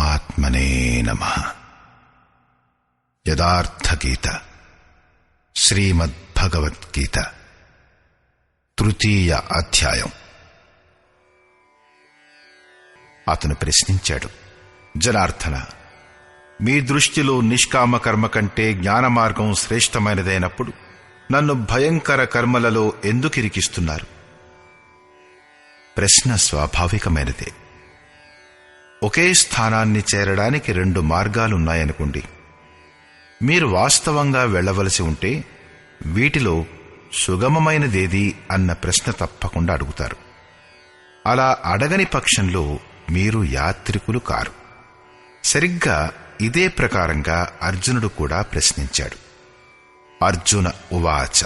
పరమాత్మనే నమః. యథార్థగీత శ్రీమద్భగవద్గీత తృతీయ అధ్యాయం. అతను ప్రశ్నించాడు, జనార్దన, మీ దృష్టిలో నిష్కామ కర్మ కంటే జ్ఞాన మార్గం శ్రేష్టమైనదైనప్పుడు నన్ను భయంకర కర్మలలో ఎందుకు ఇరికిస్తున్నారు? ప్రశ్న స్వాభావికమైనదే. ఒకే స్థానాన్ని చేరడానికి 2 మార్గాలున్నాయనుకోండి. మీరు వాస్తవంగా వెళ్లవలసి ఉంటే వీటిలో సుగమమైనదేది అన్న ప్రశ్న తప్పకుండా అడుగుతారు. అలా అడగని పక్షంలో మీరు యాత్రికులు కారు. సరిగ్గా ఇదే ప్రకారంగా అర్జునుడు కూడా ప్రశ్నించాడు. అర్జున ఉవాచ.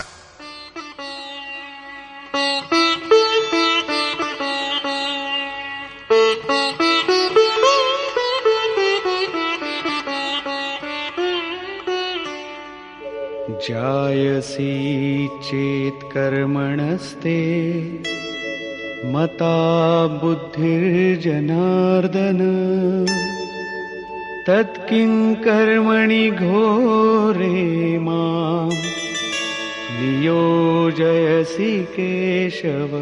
जायसी चेत् कर्मणस्ते मता बुद्धिर्जनार्दन तत्किं कर्मणि घोरे मां नियोजयसि केशव.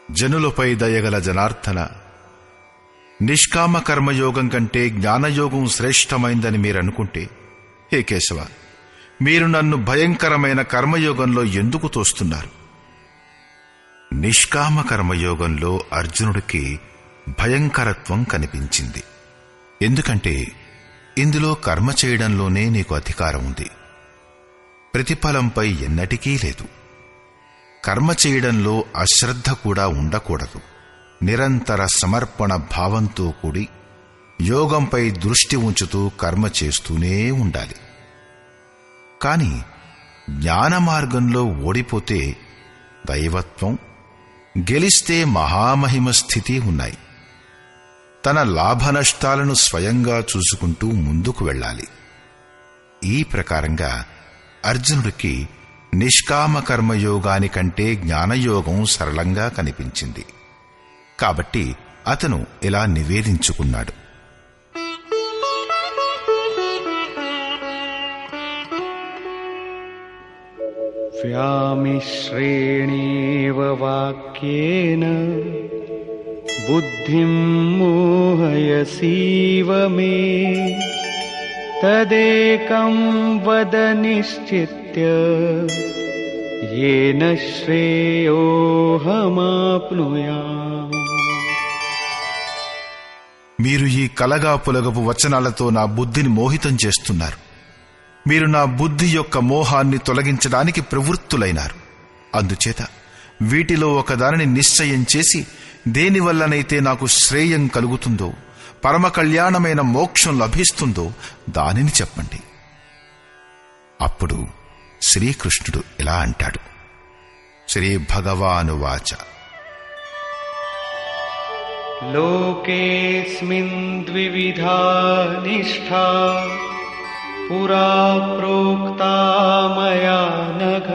జనులపై దయగల జనార్దన, నిష్కామ కర్మయోగం కంటే జ్ఞానయోగం శ్రేష్టమైందని మీరనుకుంటే, హే కేశవ, మీరు నన్ను భయంకరమైన కర్మయోగంలో ఎందుకు తోస్తున్నారు? నిష్కామ కర్మయోగంలో అర్జునుడికి భయంకరత్వం కనిపించింది. ఎందుకంటే ఇందులో కర్మ చేయడంలోనే నీకు అధికారం ఉంది, ప్రతిఫలంపై ఎన్నటికీ లేదు. కర్మ చేయడంలో అశ్రద్ధ కూడా ఉండకూడదు. నిరంతర సమర్పణ భావంతో కూడి యోగంపై దృష్టి ఉంచుతూ కర్మ చేస్తూనే ఉండాలి. కాని జ్ఞాన మార్గంలో ఓడిపోతే దైవత్వం, గెలిస్తే మహామహిమ స్థితి ఉన్నాయి. తన లాభనష్టాలను స్వయంగా చూసుకుంటూ ముందుకు వెళ్ళాలి. ఈ ప్రకారంగా అర్జునుడికి నిష్కామ కర్మయోగానికంటే జ్ఞానయోగం సరళంగా కనిపించింది. కాబట్టి అతను ఇలా నివేదించుకున్నాడు. వ్యామిశ్రేణేవ వాక్యేన బుద్ధిం మోహయసీవ మే తదేకం వద నిశ్చిత్య యేన శ్రేయోహమాప్నుయామ్. మీరు ఈ కలగా పులగపు వచనాలతో నా బుద్ధిని మోహితం చేస్తున్నారు. మీరు నా బుద్ధి యొక్క మోహాన్ని తొలగించడానికి ప్రవృత్తులైనారు. అందుచేత వీటిలో ఒకదానిని నిశ్చయం చేసి దేనివల్లనైతే నాకు శ్రేయం కలుగుతుందో, పరమ కళ్యాణమైన మోక్షం లభిస్తుందో దానిని చెప్పండి. అప్పుడు శ్రీకృష్ణుడు ఇలా అంటాడు. శ్రీ భగవానువాచ. లోకేస్మిన్ ద్వివిధా నిష్ఠా పురా ప్రోక్తా మయా నఘ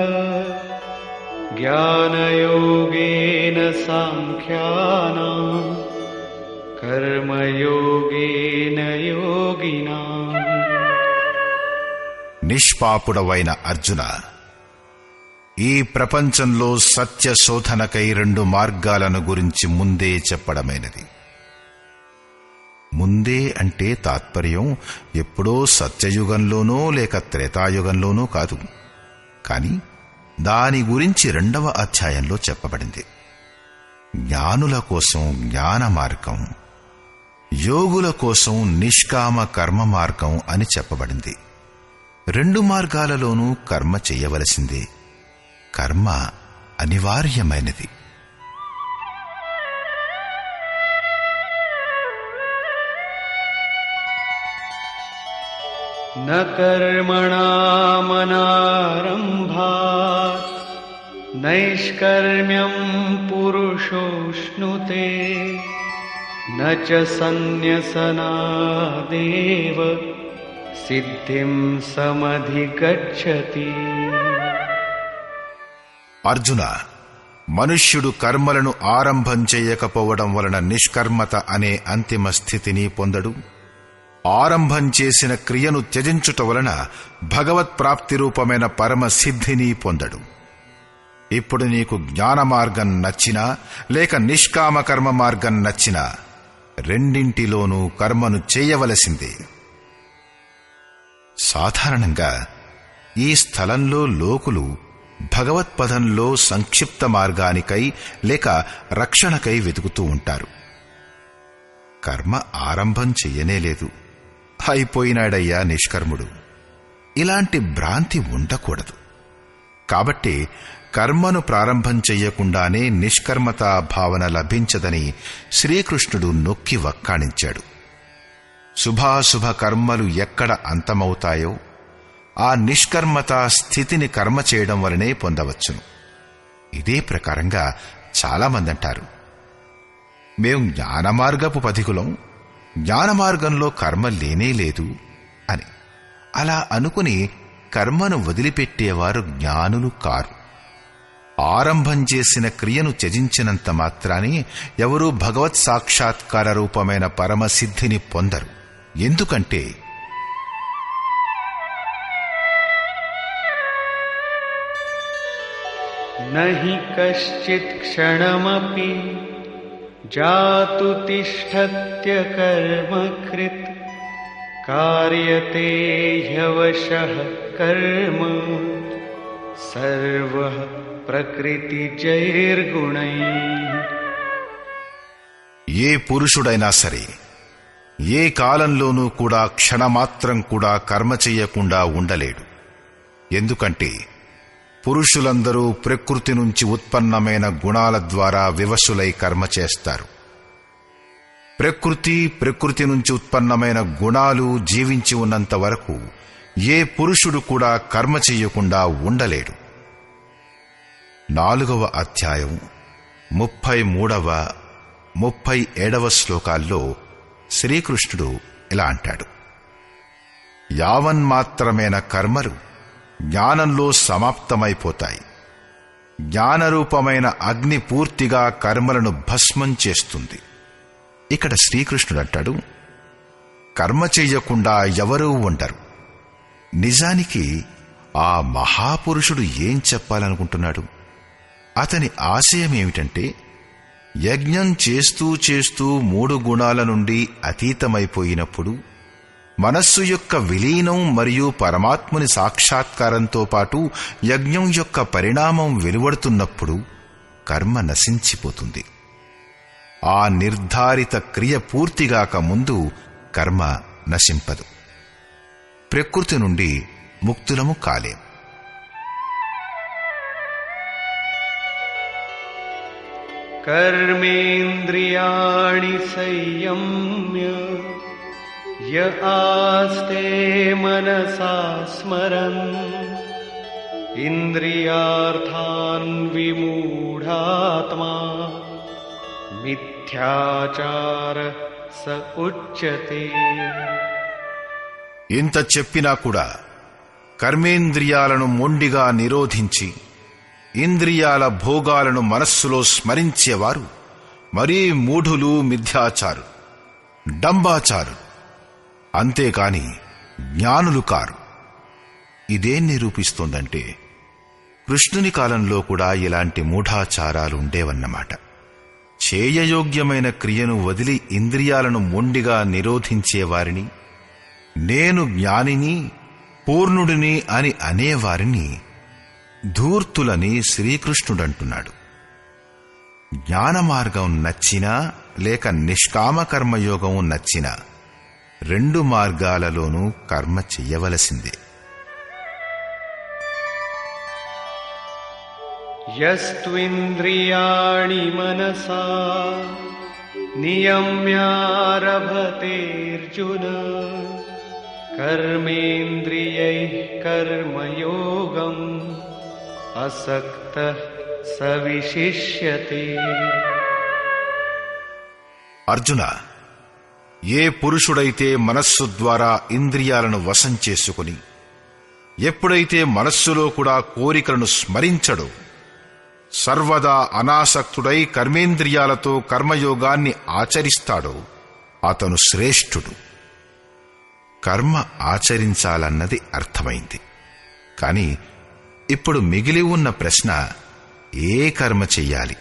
జ్ఞానయోగేన సాంఖ్యానాం కర్మయోగేన యోగినాం. నిష్పాపుడవైన అర్జున, ఈ ప్రపంచంలో సత్య శోధనకై 2 మార్గాలను గురించి ముందే చెప్పడమైనది. ముందే అంటే తాత్పర్యం ఎప్పుడో సత్యయుగంలోనో లేక త్రేతాయుగంలోనో కాదు, కాని దాని గురించి 2వ అధ్యాయంలో చెప్పబడింది. జ్ఞానుల కోసం జ్ఞాన మార్గం, యోగుల కోసం నిష్కామ కర్మ మార్గం అని చెప్పబడింది. 2 మార్గాలలోనూ కర్మ చెయ్యవలసిందే. కర్మ అనివార్యమైనది. న కర్మణామనారంభాత్ నైష్కర్మ్యం పురుషోష్ణుతే న చ సన్యసనాదేవ సిద్ధిం సమధిగచ్చతి. అర్జున, మనుష్యుడు కర్మలను ఆరంభం చేయకపోవడం వలన నిష్కర్మత అనే అంతిమ స్థితిని పొందడు. ఆరంభం చేసిన క్రియను త్యజించుట వలన భగవత్ప్రాప్తి రూపమైన పరమ సిద్ధిని పొందడు. ఇప్పుడు నీకు జ్ఞాన మార్గం నచ్చినా లేక నిష్కామ కర్మ మార్గం నచ్చినా రెండింటిలోనూ కర్మను చేయవలసిందే. సాధారణంగా ఈ స్థలంలో లోకులు భగవత్పదంలో సంక్షిప్త మార్గానికై లేక రక్షణకై వెతుకుతూ ఉంటారు. కర్మ ఆరంభం చెయ్యనేలేదు, అయిపోయినాడయ్యా నిష్కర్ముడు, ఇలాంటి భ్రాంతి ఉండకూడదు. కాబట్టి కర్మను ప్రారంభం చెయ్యకుండానే నిష్కర్మతా భావన లభించదని శ్రీకృష్ణుడు నొక్కి వక్కాణించాడు. శుభాశుభ కర్మలు ఎక్కడ అంతమవుతాయో ఆ నిష్కర్మతా స్థితిని కర్మ చేయడం వలనే పొందవచ్చును. ఇదే ప్రకారంగా చాలామంది అంటారు, మేం జ్ఞానమార్గపు పథికులం, జ్ఞానమార్గంలో కర్మ లేనేలేదు అని. అలా అనుకుని కర్మను వదిలిపెట్టేవారు జ్ఞానులు కారు. ఆరంభం చేసిన క్రియను త్యజించినంత మాత్రానే ఎవరూ భగవత్ సాక్షాత్కార రూపమైన పరమసిద్ధిని పొందరు. ఎందుకంటే నహి కశ్చిత్ క్షణమపి జాతు తిష్ఠత్య కర్మకృత్ కార్యతే హ్యవశః కర్మ సర్వః ప్రకృతిజైర్గుణైః. ఏ పురుషుడైనా సరే ఏ కాలంలోనూ కూడా క్షణమాత్రం కూడా కర్మ చెయ్యకుండా ఉండలేడు. ఎందుకంటే పురుషులందరూ ప్రకృతి నుంచి ఉత్పన్నమైన గుణాల ద్వారా వివశులై కర్మ చేస్తారు. ప్రకృతి నుంచి ఉత్పన్నమైన గుణాలు జీవించి ఉన్నంత వరకు ఏ పురుషుడు కూడా కర్మ చెయ్యకుండా ఉండలేడు. 4వ అధ్యాయం 33వ 37వ శ్లోకాల్లో శ్రీకృష్ణుడు ఇలా అంటాడు, యావన్మాత్రమైన కర్మలు జ్ఞానంలో సమాప్తమైపోతాయి. జ్ఞానరూపమైన అగ్ని పూర్తిగా కర్మలను భస్మం చేస్తుంది. ఇక్కడ శ్రీకృష్ణుడు అంటాడు, కర్మ చెయ్యకుండా ఎవరూ ఉండరు. నిజానికి ఆ మహాపురుషుడు ఏం చెప్పాలనుకుంటున్నాడు? అతని ఆశయమేమిటంటే, యజ్ఞం చేస్తూ చేస్తూ 3 గుణాల నుండి అతీతమైపోయినప్పుడు మనస్సు యొక్క విలీనం మరియు పరమాత్ముని సాక్షాత్కారంతో పాటు యజ్ఞం యొక్క పరిణామం వెలువడుతున్నప్పుడు కర్మ నశించిపోతుంది. ఆ నిర్ధారిత క్రియ పూర్తిగాక ముందు కర్మ నశింపదు. ప్రకృతి నుండి ముక్తులము కాలేం. కర్మేంద్రియాణి సంయమ్య య ఆస్తే మనసా స్మరన్ ఇంద్రియార్థాన్ విమూఢాత్మా మిథ్యాచార స ఉచ్యతే. ఇంత చెప్పినా కూడా కర్మేంద్రియాలను మొండిగా నిరోధించి ఇంద్రియాల భోగాలను మనస్సులో స్మరించేవారు మరీ మూఢులు, మిథ్యాచారు, డంబాచారు, అంతేకాని జ్ఞానులు కారు. ఇదేం నిరూపిస్తోందంటే కృష్ణుని కాలంలో కూడా ఇలాంటి మూఢాచారాలు ఉండేవన్నమాట. చేయయోగ్యమైన క్రియను వదిలి ఇంద్రియాలను మొండిగా నిరోధించేవారిని, నేను జ్ఞానిని, పూర్ణుడిని అని అనేవారిని ధూర్తులని శ్రీకృష్ణుడంటున్నాడు. జ్ఞానమార్గం నచ్చినా లేక నిష్కామ కర్మయోగం నచ్చినా 2 మార్గాలలోనూ కర్మ చెయ్యవలసిందే. యస్త్వింద్రియాణి మనసా నియమ్యారభతేర్జున కర్మేంద్రియైః కర్మయోగం అసక్తః స విశిష్యతే. అర్జున, ఏ పురుషుడైతే మనస్సు ద్వారా ఇంద్రియాలను వశం చేసుకుని ఎప్పుడైతే మనస్సులో కూడా కోరికలను స్మరించడో సర్వదా అనాసక్తుడై కర్మేంద్రియాలతో కర్మయోగాన్ని ఆచరిస్తాడో అతను శ్రేష్ఠుడు. కర్మ ఆచరించాలన్నది అర్థమైంది. కాని ఇప్పుడు మిగిలి ఉన్న ప్రశ్న, ఏ కర్మ చెయ్యాలి?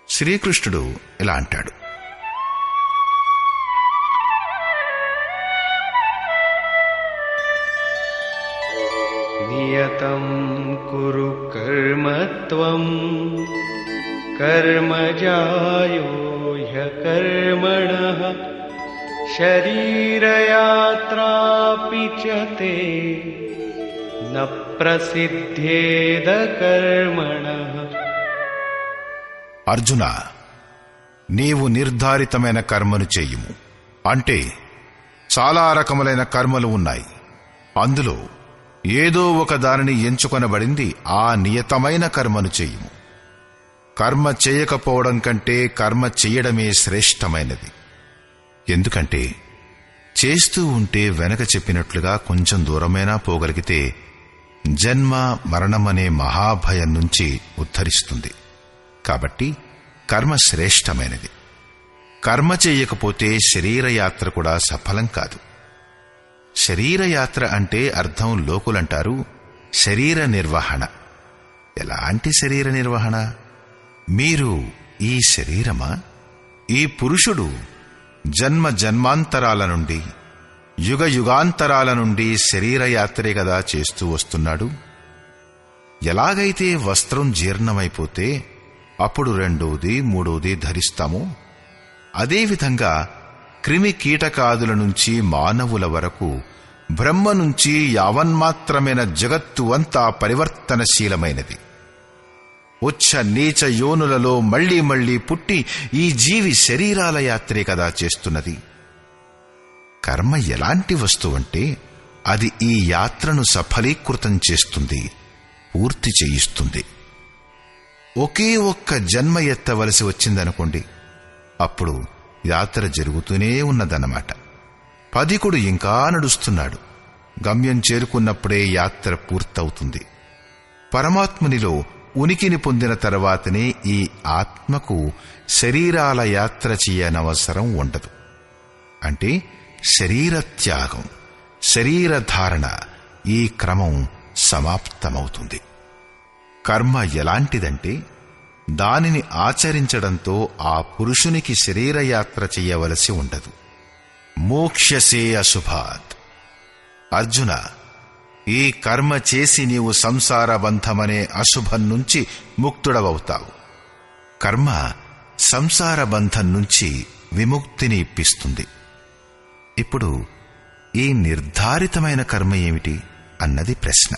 శ్రీకృష్ణుడు ఇలా అంటాడు: నియతం కురు కర్మ త్వం కర్మజాయో హ్యకర్మణః శరీరయాత్రాపి చ తే న ప్రసిద్ధేద కర్మణః. అర్జున, నీవు నిర్ధారితమైన కర్మను చెయ్యుము. అంటే చాలా రకములైన కర్మలు ఉన్నాయి. అందులో ఏదో ఒక దానిని ఎంచుకొనబడింది ఆ నియతమైన కర్మను చెయ్యుము. కర్మ చేయకపోవడం కంటే కర్మ చెయ్యడమే శ్రేష్టమైనది. ఎందుకంటే చేస్తూ ఉంటే వెనక చెప్పినట్లుగా కొంచెం దూరమైనా పోగలిగితే జన్మ మరణమనే మహాభయం నుంచి ఉద్ధరిస్తుంది. కాబట్టి కర్మ శ్రేష్టమైనది. కర్మ చేయకపోతే శరీరయాత్ర కూడా సఫలం కాదు. శరీరయాత్ర అంటే అర్థం లోకులంటారు శరీర నిర్వహణ. ఎలాంటి శరీర నిర్వహణ? మీరు ఈ శరీరమా? ఈ పురుషుడు జన్మ జన్మాంతరాల నుండి యుగ యుగాంతరాల నుండి శరీరయాత్రే కదా చేస్తూ వస్తున్నాడు. ఎలాగైతే వస్త్రం జీర్ణమైపోతే అప్పుడు రెండోది మూడోది ధరిస్తామో, అదేవిధంగా క్రిమి కీటకాదుల నుంచి మానవుల వరకు బ్రహ్మ నుంచి యావన్మాత్రమైన జగత్తు అంతా పరివర్తనశీలమైనది. ఉచ్చ నీచ యోనులలో మళ్లీ మళ్లీ పుట్టి ఈ జీవి శరీరాల యాత్రే కదా చేస్తున్నది. కర్మ ఎలాంటి వస్తువంటే అది ఈ యాత్రను సఫలీకృతం చేస్తుంది, పూర్తి చేయిస్తుంది. ఒకే ఒక్క జన్మ ఎత్తవలసి వచ్చిందనుకోండి, అప్పుడు యాత్ర జరుగుతూనే ఉన్నదన్నమాట. పదికుడు ఇంకా నడుస్తున్నాడు. గమ్యం చేరుకున్నప్పుడే యాత్ర పూర్తవుతుంది. పరమాత్మునిలో ఉనికిని పొందిన తర్వాతనే ఈ ఆత్మకు శరీరాల యాత్ర చేయనవసరం ఉండదు. అంటే శరీరత్యాగం, శరీరధారణ, ఈ క్రమం సమాప్తమవుతుంది. కర్మ ఎలాంటిదంటే దానిని ఆచరించడంతో ఆ పురుషునికి శరీరయాత్ర చెయ్యవలసి ఉండదు. మోక్ష్యసే అశుభాత్. అర్జున, ఈ కర్మ చేసి నీవు సంసార బంధమనే అశుభం నుంచి ముక్తుడవవుతావు. కర్మ సంసార బంధం నుంచి విముక్తిని ఇప్పిస్తుంది. ఇప్పుడు ఈ నిర్ధారితమైన కర్మ ఏమిటి అన్నది ప్రశ్న.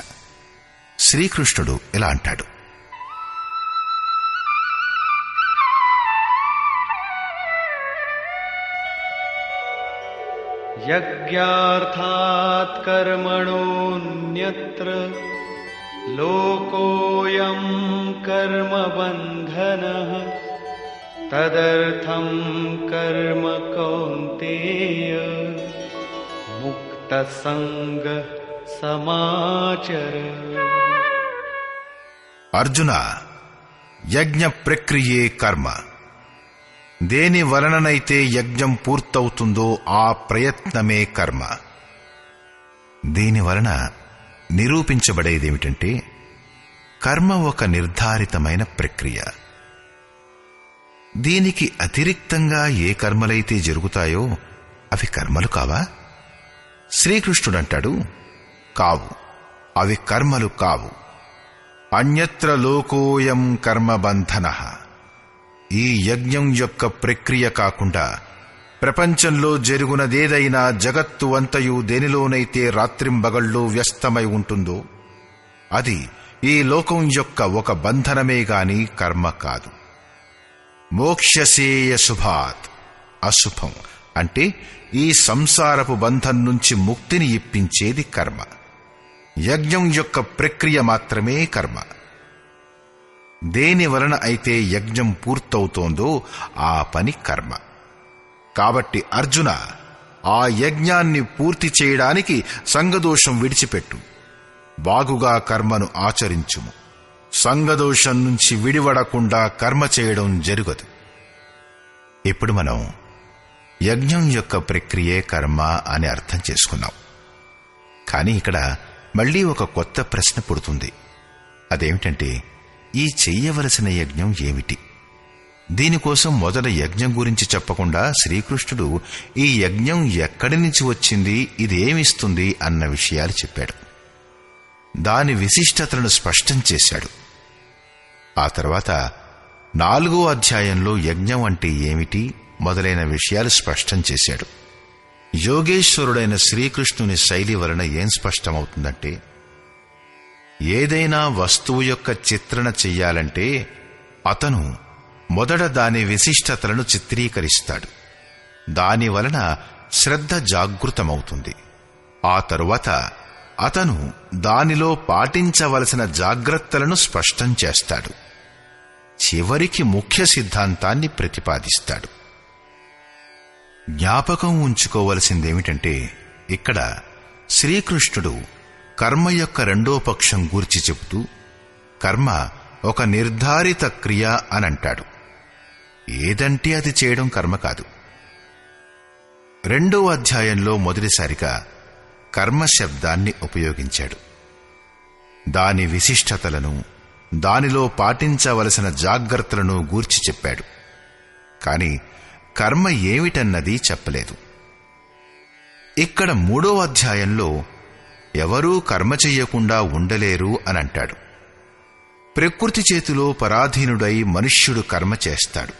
శ్రీకృష్ణుడు ఇలా అంటాడు: యజ్ఞార్థాత్ కర్మణోన్యత్ర లోకోయం కర్మబంధనః తదర్థం కర్మ కౌంతేయ ముక్తసంగ సమాచర. అర్జున, యజ్ఞ ప్రక్రియే కర్మ. దేని వలననైతే యజ్ఞం పూర్తవుతుందో ఆ ప్రయత్నమే కర్మ. దీని వలన నిరూపించబడేదేమిటంటే కర్మ ఒక నిర్ధారితమైన ప్రక్రియ. దీనికి అతిరిక్తంగా ఏ కర్మలైతే జరుగుతాయో అవి కర్మలు కావా? శ్రీకృష్ణుడంటాడు, కావు, అవి కర్మలు కావు. అన్యత్ర లోకోయం కర్మబంధనః. ఈ యజ్ఞం యొక్క ప్రక్రియ కాకుండా ప్రపంచంలో జరుగునదేదైనా జగత్తు అంతయు దేనిలోనైతే రాత్రింబగళ్ళు వ్యస్తమై ఉంటుందో అది ఈ లోకం యొక్క ఒక బంధనమే గాని కర్మ కాదు. మోక్ష్యసేయ శుభాత్. అశుభం అంటే ఈ సంసారపు బంధం నుంచి ముక్తిని ఇప్పించేది కర్మ. యజ్ఞం యొక్క ప్రక్రియ మాత్రమే కర్మ. దేని వలన అయితే యజ్ఞం పూర్తవుతోందో ఆ పని కర్మ. కాబట్టి అర్జున, ఆ యజ్ఞాన్ని పూర్తి చేయడానికి సంగదోషం విడిచిపెట్టు. బాగుగా కర్మను ఆచరించుము. సంగదోషం నుంచి విడివడకుండా కర్మ చేయడం జరుగదు. ఇప్పుడు మనం యజ్ఞం యొక్క ప్రక్రియే కర్మ అని అర్థం చేసుకున్నాం. కానీ ఇక్కడ మళ్లీ ఒక కొత్త ప్రశ్న పుడుతుంది. అదేమిటంటే, ఈ చెయ్యవలసిన యజ్ఞం ఏమిటి? దీనికోసం మొదట యజ్ఞం గురించి చెప్పకుండా శ్రీకృష్ణుడు ఈ యజ్ఞం ఎక్కడి నుంచి వచ్చింది, ఇది ఏమిస్తుంది అన్న విషయాలు చెప్పాడు. దాని విశిష్టతలను స్పష్టం చేశాడు. ఆ తర్వాత 4వ అధ్యాయంలో యజ్ఞం అంటే ఏమిటి మొదలైన విషయాలు స్పష్టం చేశాడు. యోగేశ్వరుడైన శ్రీకృష్ణుని శైలి వలన ఏం స్పష్టమవుతుందంటే, ఏదైనా వస్తువు యొక్క చిత్రణ చెయ్యాలంటే అతను మొదట దాని విశిష్టతలను చిత్రీకరిస్తాడు. దాని వలన శ్రద్ధ జాగృతమవుతుంది. ఆ తరువాత అతను దానిలో పాటించవలసిన జాగ్రత్తలను స్పష్టం చేస్తాడు. చివరికి ముఖ్య సిద్ధాంతాన్ని ప్రతిపాదిస్తాడు. జ్ఞాపకం ఉంచుకోవలసిందేమిటంటే, ఇక్కడ శ్రీకృష్ణుడు కర్మ యొక్క రెండో పక్షం గూర్చి చెబుతూ కర్మ ఒక నిర్ధారిత క్రియ అనంటాడు. ఏదంటే అది చేయడం కర్మ కాదు. 2వ అధ్యాయంలో మొదటిసారిగా కర్మ శబ్దాన్ని ఉపయోగించాడు. దాని విశిష్టతలను, దానిలో పాటించవలసిన జాగ్రత్తలను గూర్చి చెప్పాడు. కాని కర్మ ఏమిటన్నది చెప్పలేదు. ఇక్కడ 3వ అధ్యాయంలో ఎవరూ కర్మ చెయ్యకుండా ఉండలేరు అనంటాడు. ప్రకృతి చేతిలో పరాధీనుడై మనుష్యుడు కర్మ చేస్తాడు.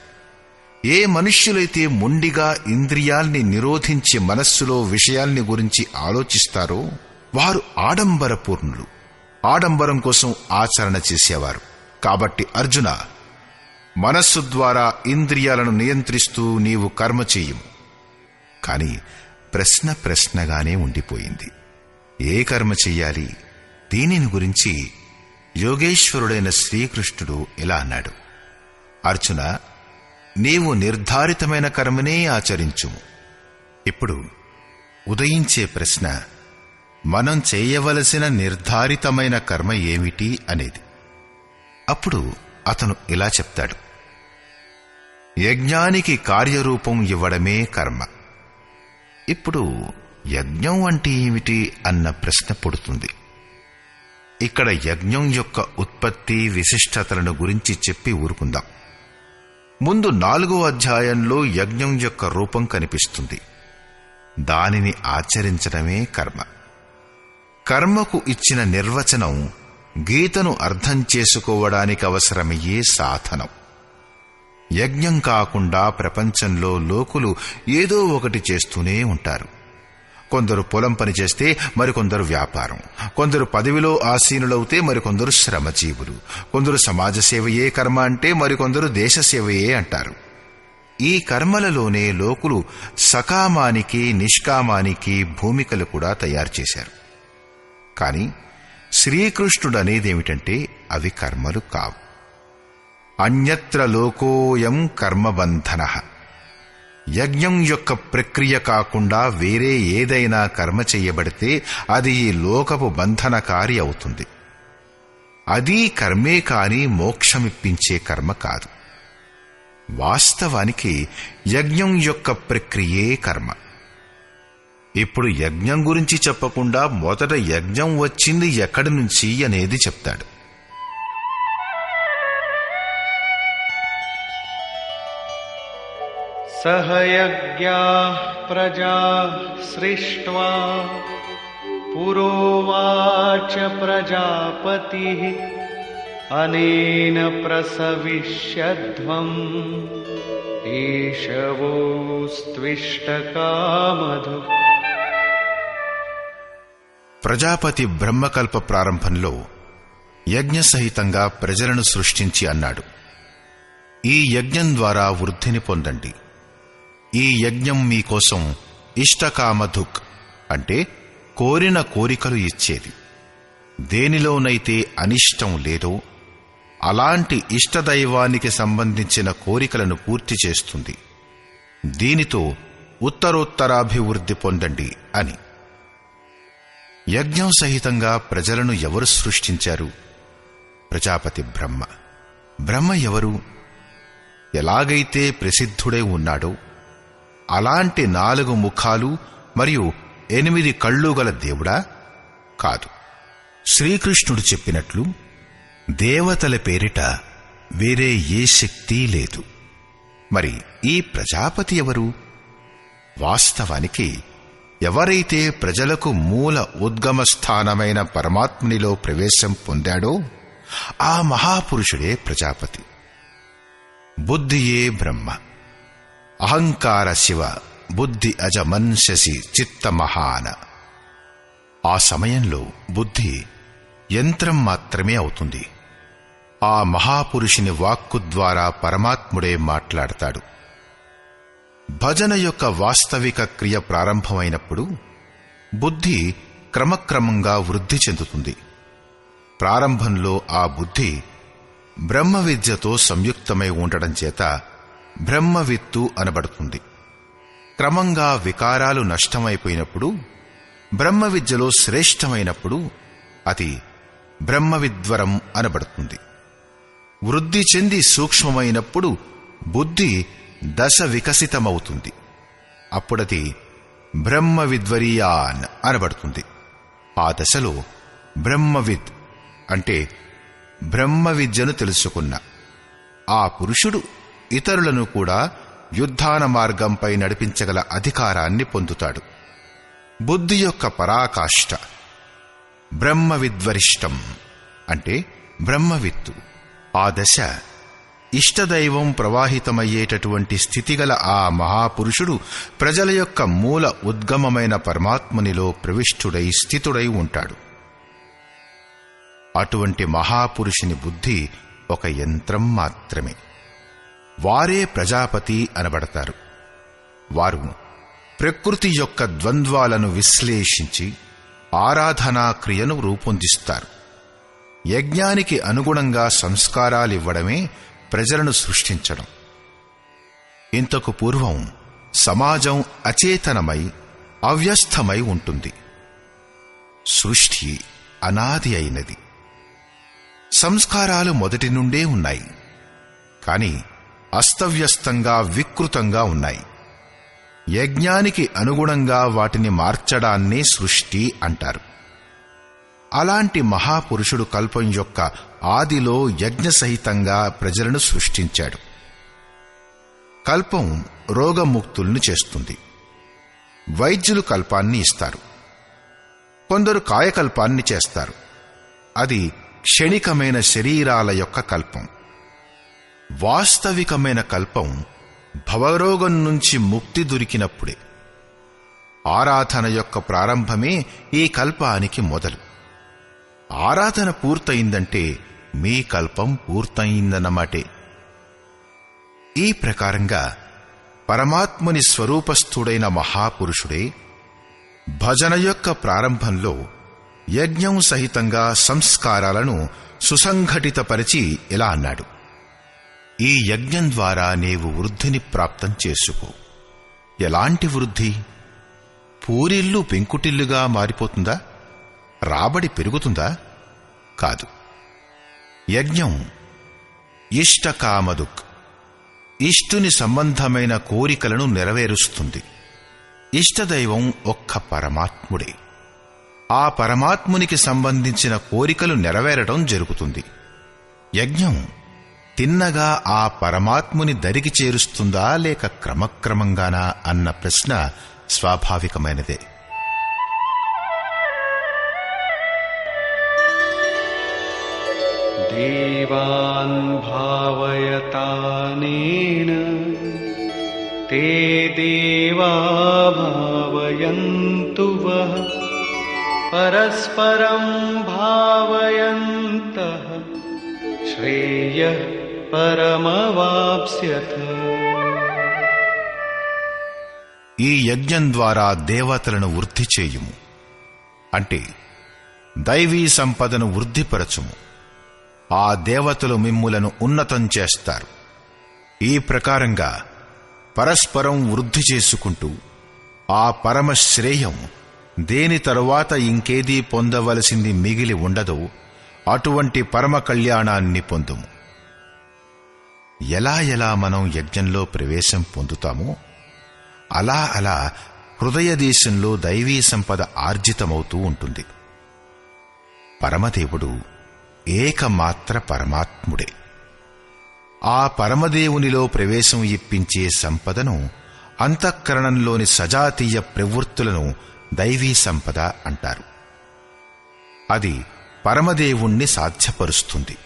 ఏ మనుష్యులైతే మొండిగా ఇంద్రియాల్ని నిరోధించి మనస్సులో విషయాల్ని గురించి ఆలోచిస్తారో వారు ఆడంబరపూర్ణులు, ఆడంబరం కోసం ఆచరణ చేసేవారు. కాబట్టి అర్జున, మనస్సు ద్వారా ఇంద్రియాలను నియంత్రిస్తూ నీవు కర్మ చెయ్యము. కాని ప్రశ్న ప్రశ్నగానే ఉండిపోయింది. ఏ కర్మ చెయ్యాలి? దీనిని గురించి యోగేశ్వరుడైన శ్రీకృష్ణుడు ఇలా అన్నాడు: అర్జున, నీవు నిర్ధారితమైన కర్మనే ఆచరించుము. ఇప్పుడు ఉదయించే ప్రశ్న, మనం చేయవలసిన నిర్ధారితమైన కర్మ ఏమిటి అనేది. అప్పుడు అతను ఇలా చెప్తాడు: యజ్ఞానికి కార్యరూపం ఇవ్వడమే కర్మ. ఇప్పుడు యజ్ఞం అంటే ఏమిటి అన్న ప్రశ్న పుడుతుంది. ఇక్కడ యజ్ఞం యొక్క ఉత్పత్తి, విశిష్టతలను గురించి చెప్పి ఊరుకుందాం. ముందు 4వ అధ్యాయంలో యజ్ఞం యొక్క రూపం కనిపిస్తుంది. దానిని ఆచరించడమే కర్మ. కర్మకు ఇచ్చిన నిర్వచనం గీతను అర్థం చేసుకోవడానికి అవసరమయ్యే సాధనం. యజ్ఞం కాకుండా ప్రపంచంలో లోకులు ఏదో ఒకటి చేస్తూనే ఉంటారు. కొందరు పొలం పని చేస్తే మరికొందరు వ్యాపారం, కొందరు పదవిలో ఆసీనులవుతే మరికొందరు శ్రమజీవులు, కొందరు సమాజ సేవయే కర్మ అంటే మరికొందరు దేశ సేవయే అంటారు. ఈ కర్మలలోనే లోకులు సకామానికి, నిష్కామానికి భూమికలు కూడా తయారు చేశారు. కాని శ్రీకృష్ణుడనేదేమిటంటే అవి కర్మలు కావు. అన్యత్ర లోకోయం కర్మబంధనః. యజ్ఞం యొక్క ప్రక్రియ కాకుండా వేరే ఏదైనా కర్మ చెయ్యబడితే అది ఈ లోకపు బంధనకారి అవుతుంది. అది కర్మే కాని మోక్షమిప్పించే కర్మ కాదు. వాస్తవానికి యజ్ఞం యొక్క ప్రక్రియే కర్మ. ఇప్పుడు యజ్ఞం గురించి చెప్పకుండా మొదట యజ్ఞం వచ్చింది ఎక్కడి నుంచి అనేది చెప్తాడు. సహయజ్ఞాః ప్రజా సృష్ట్వా పురోవాచ ప్రజాపతిః అనేన ప్రసవిష్యధ్వం ఈశవోస్త్విష్టకామధు. ప్రజాపతి బ్రహ్మకల్ప ప్రారంభంలో యజ్ఞ సహితంగా ప్రజలను సృష్టించి అన్నాడు: ఈ యజ్ఞం ద్వారా వృద్ధిని పొందండి. ఈ యజ్ఞం మీకోసం ఇష్టకామధుక్ అంటే కోరిన కోరికలు ఇచ్చేది. దేనిలోనైతే అనిష్టం లేదో అలాంటి ఇష్టదైవానికి సంబంధించిన కోరికలను పూర్తి చేస్తుంది. దీనితో ఉత్తరోత్తరాభివృద్ధి పొందండి అని. యజ్ఞం సహితంగా ప్రజలను ఎవరు సృష్టించారు? ప్రజాపతి బ్రహ్మ. బ్రహ్మ ఎవరు? ఎలాగైతే ప్రసిద్ధుడై ఉన్నాడో అలాంటి 4 ముఖాలు మరియు 8 కళ్ళు గల దేవుడా? కాదు. శ్రీకృష్ణుడు చెప్పినట్లు దేవతల పేరిట వేరే ఏ శక్తి లేదు. మరి ఈ ప్రజాపతి ఎవరు? వాస్తవానికి ఎవరైతే ప్రజలకు మూల ఉద్గమ స్థానమైన పరమాత్మునిలో ప్రవేశం పొందాడో ఆ మహాపురుషుడే ప్రజాపతి. బుద్ధియే బ్రహ్మ, అహంకార శివ, బుద్ధి అజమన్షసి చిత్త మహాన. ఆ సమయంలో బుద్ధి యంత్రం మాత్రమే అవుతుంది. ఆ మహాపురుషుని వాక్కు ద్వారా పరమాత్ముడే మాట్లాడతాడు. భజన యొక్క వాస్తవిక క్రియ ప్రారంభమైనప్పుడు బుద్ధి క్రమక్రమంగా వృద్ధి చెందుతుంది. ప్రారంభంలో ఆ బుద్ధి బ్రహ్మ విద్యతో సంయుక్తమై ఉండడం చేత బ్రహ్మవిత్తు అనబడుతుంది. క్రమంగా వికారాలు నష్టమైపోయినప్పుడు, బ్రహ్మ విద్యలో శ్రేష్టమైనప్పుడు అది బ్రహ్మవిద్వరం అనబడుతుంది. వృద్ధి చెంది సూక్ష్మమైనప్పుడు బుద్ధి దశ వికసితమవుతుంది. అప్పుడది బ్రహ్మవిద్వరీయాన్ అనబడుతుంది. ఆ దశలో బ్రహ్మవిద్ అంటే బ్రహ్మ విద్యను తెలుసుకున్న ఆ పురుషుడు ఇతరులను కూడా యుద్ధాన మార్గంపై నడిపించగల అధికారాన్ని పొందుతాడు. బుద్ధి యొక్క పరాకాష్ఠ బ్రహ్మవిద్వరిష్టం అంటే బ్రహ్మవిత్తు. ఆ దశ ఇష్టదైవం ప్రవాహితమయ్యేటటువంటి స్థితిగల ఆ మహాపురుషుడు ప్రజల యొక్క మూల ఉద్గమమైన పరమాత్మునిలో ప్రవిష్టుడై స్థితుడై ఉంటాడు. అటువంటి మహాపురుషుని బుద్ధి ఒక యంత్రం మాత్రమే. వారే ప్రజాపతి అనబడతారు. వారు ప్రకృతి యొక్క ద్వంద్వాలను విశ్లేషించి ఆరాధనా క్రియను రూపొందిస్తారు. యజ్ఞానికి అనుగుణంగా సంస్కారాలివ్వడమే ప్రజలను సృష్టించడం. ఇంతకు పూర్వం సమాజం అచేతనమై అవ్యస్థమై ఉంటుంది. సృష్టి అనాది అయినది. సంస్కారాలు మొదటి నుండే ఉన్నాయి, కాని అస్తవ్యస్తంగా వికృతంగా ఉన్నాయి. యజ్ఞానికి అనుగుణంగా వాటిని మార్చడాన్నే సృష్టి అంటారు. అలాంటి మహాపురుషుడు కల్పం యొక్క ఆదిలో యజ్ఞసహితంగా ప్రజలను సృష్టించాడు. కల్పం రోగముక్తుల్ని చేస్తుంది. వైద్యులు కల్పాన్ని ఇస్తారు. కొందరు కాయకల్పాన్ని చేస్తారు. అది క్షణికమైన శరీరాల యొక్క కల్పం. వాస్తవికమైన కల్పం భవరోగం నుంచి ముక్తి దొరికినప్పుడే. ఆరాధన యొక్క ప్రారంభమే ఈ కల్పానికి మొదలు. ఆరాధన పూర్తయిందంటే మీ కల్పం పూర్తయిందన్నమాటే. ఈ ప్రకారంగా పరమాత్ముని స్వరూపస్థుడైన మహాపురుషుడే భజన యొక్క ప్రారంభంలో యజ్ఞం సహితంగా సంస్కారాలను సుసంఘటితపరిచి ఇలా అన్నాడు: ఈ యజ్ఞం ద్వారా నీవు వృద్ధిని ప్రాప్తం చేసుకో. ఎలాంటి వృద్ధి? పూరిల్లు పెంకుటిల్లుగా మారిపోతుందా? రాబడి పెరుగుతుందా? కాదు. యజ్ఞం ఇష్టకామదుక్, ఇష్టుని సంబంధమైన కోరికలను నెరవేరుస్తుంది. ఇష్టదైవం ఒక్క పరమాత్ముడే. ఆ పరమాత్మునికి సంబంధించిన కోరికలు నెరవేరడం జరుగుతుంది. యజ్ఞం తిన్నగా ఆ పరమాత్ముని దరికి చేరుస్తుందా లేక క్రమక్రమంగానా అన్న ప్రశ్న స్వాభావికమైనదే. దేవాన్ భావయతానేన తే దేవా భావయంతు వః పరస్పరం భావయంతః శ్రేయః పరమవాప్స్యథ. ఈ యజ్ఞం ద్వారా దేవతలను వృద్ధి చేయుము అంటే దైవీ సంపదను వృద్ధిపరచుము. ఆ దేవతలు మిమ్ములను ఉన్నతం చేస్తారు. ఈ ప్రకారంగా పరస్పరం వృద్ధి చేసుకుంటూ ఆ పరమశ్రేయం దేని తరువాత ఇంకేదీ పొందవలసింది మిగిలి ఉండదో అటువంటి పరమ కళ్యాణాన్ని పొందుము. ఎలా మనం యజ్ఞంలో ప్రవేశం పొందుతామో అలా హృదయదేశంలో దైవీ సంపద ఆర్జితమవుతూ ఉంటుంది. పరమదేవుడు ఏకమాత్ర పరమాత్ముడే. ఆ పరమదేవునిలో ప్రవేశం ఇప్పించే సంపదను, అంతఃకరణంలోని సజాతీయ ప్రవృత్తులను దైవీ సంపద అంటారు. అది పరమదేవుణ్ణి సాధ్యపరుస్తుంది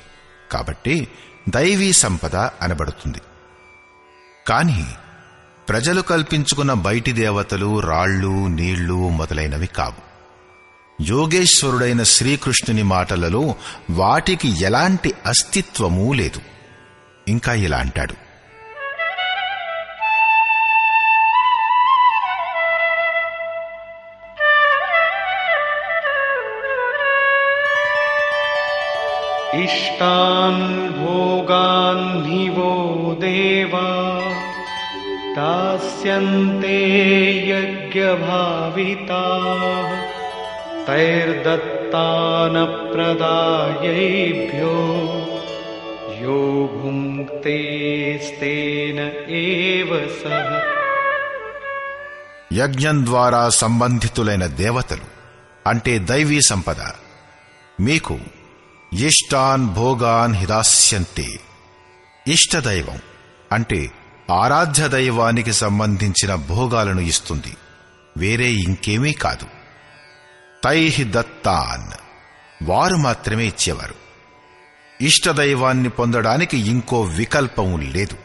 కాబట్టి దైవీ సంపద అనబడుతుంది. కాని ప్రజలు కల్పించుకున్న బయటి దేవతలు, రాళ్ళు, నీళ్లు మొదలైనవి కావు. యోగేశ్వరుడైన శ్రీకృష్ణుని మాటలలో వాటికి ఎలాంటి అస్తిత్వమూ లేదు. ఇంకా ఇలా అంటాడు: इष्टान् भोगान् हि वो देवा दास्यन्ते यज्ञभाविताः तैर्दत्तानप्रदायैभ्यो यो भुङ्क्तेस्तेन एव सः. యజ్ఞం ద్వారా సంబంధితులైన దేవతలు అంటే దైవీ సంపద మీకు ఇష్టాన్ భోగాన్ హిదాస్యంతే. ఇష్టదైవం అంటే ఆరాధ్య దైవానికి సంబంధించిన భోగాలను ఇస్తుంది, వేరే ఇంకేమీ కాదు. తైహి దత్తాన్ వారు మాత్రమే ఇచ్చేవారు. ఇష్టదైవాన్ని పొందడానికి ఇంకో వికల్పం లేదు.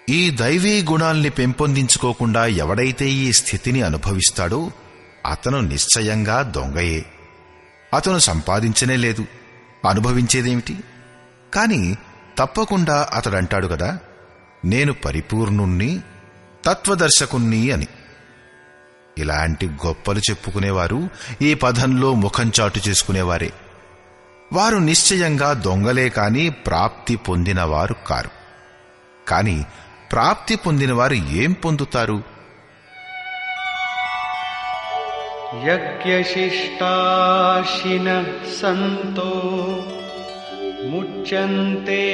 ఈ దైవీ గుణాల్ని పెంపొందించుకోకుండా ఎవడైతే ఈ స్థితిని అనుభవిస్తాడో అతను నిశ్చయంగా దొంగయే. అతను సంపాదించనే లేదు, అనుభవించేదేమిటి? కాని తప్పకుండా అతడంటాడు కదా, నేను పరిపూర్ణుణ్ణి, తత్వదర్శకుణ్ణి అని. ఇలాంటి గొప్పలు చెప్పుకునేవారు ఈ పదంలో ముఖం చాటు చేసుకునేవారే. వారు నిశ్చయంగా దొంగలే కాని ప్రాప్తి పొందినవారు కారు. కాని ప్రాప్తి పొందినవారు ఏం పొందుతారు? यज्ञशिष्टाशिनः सन्तो मुच्यन्ते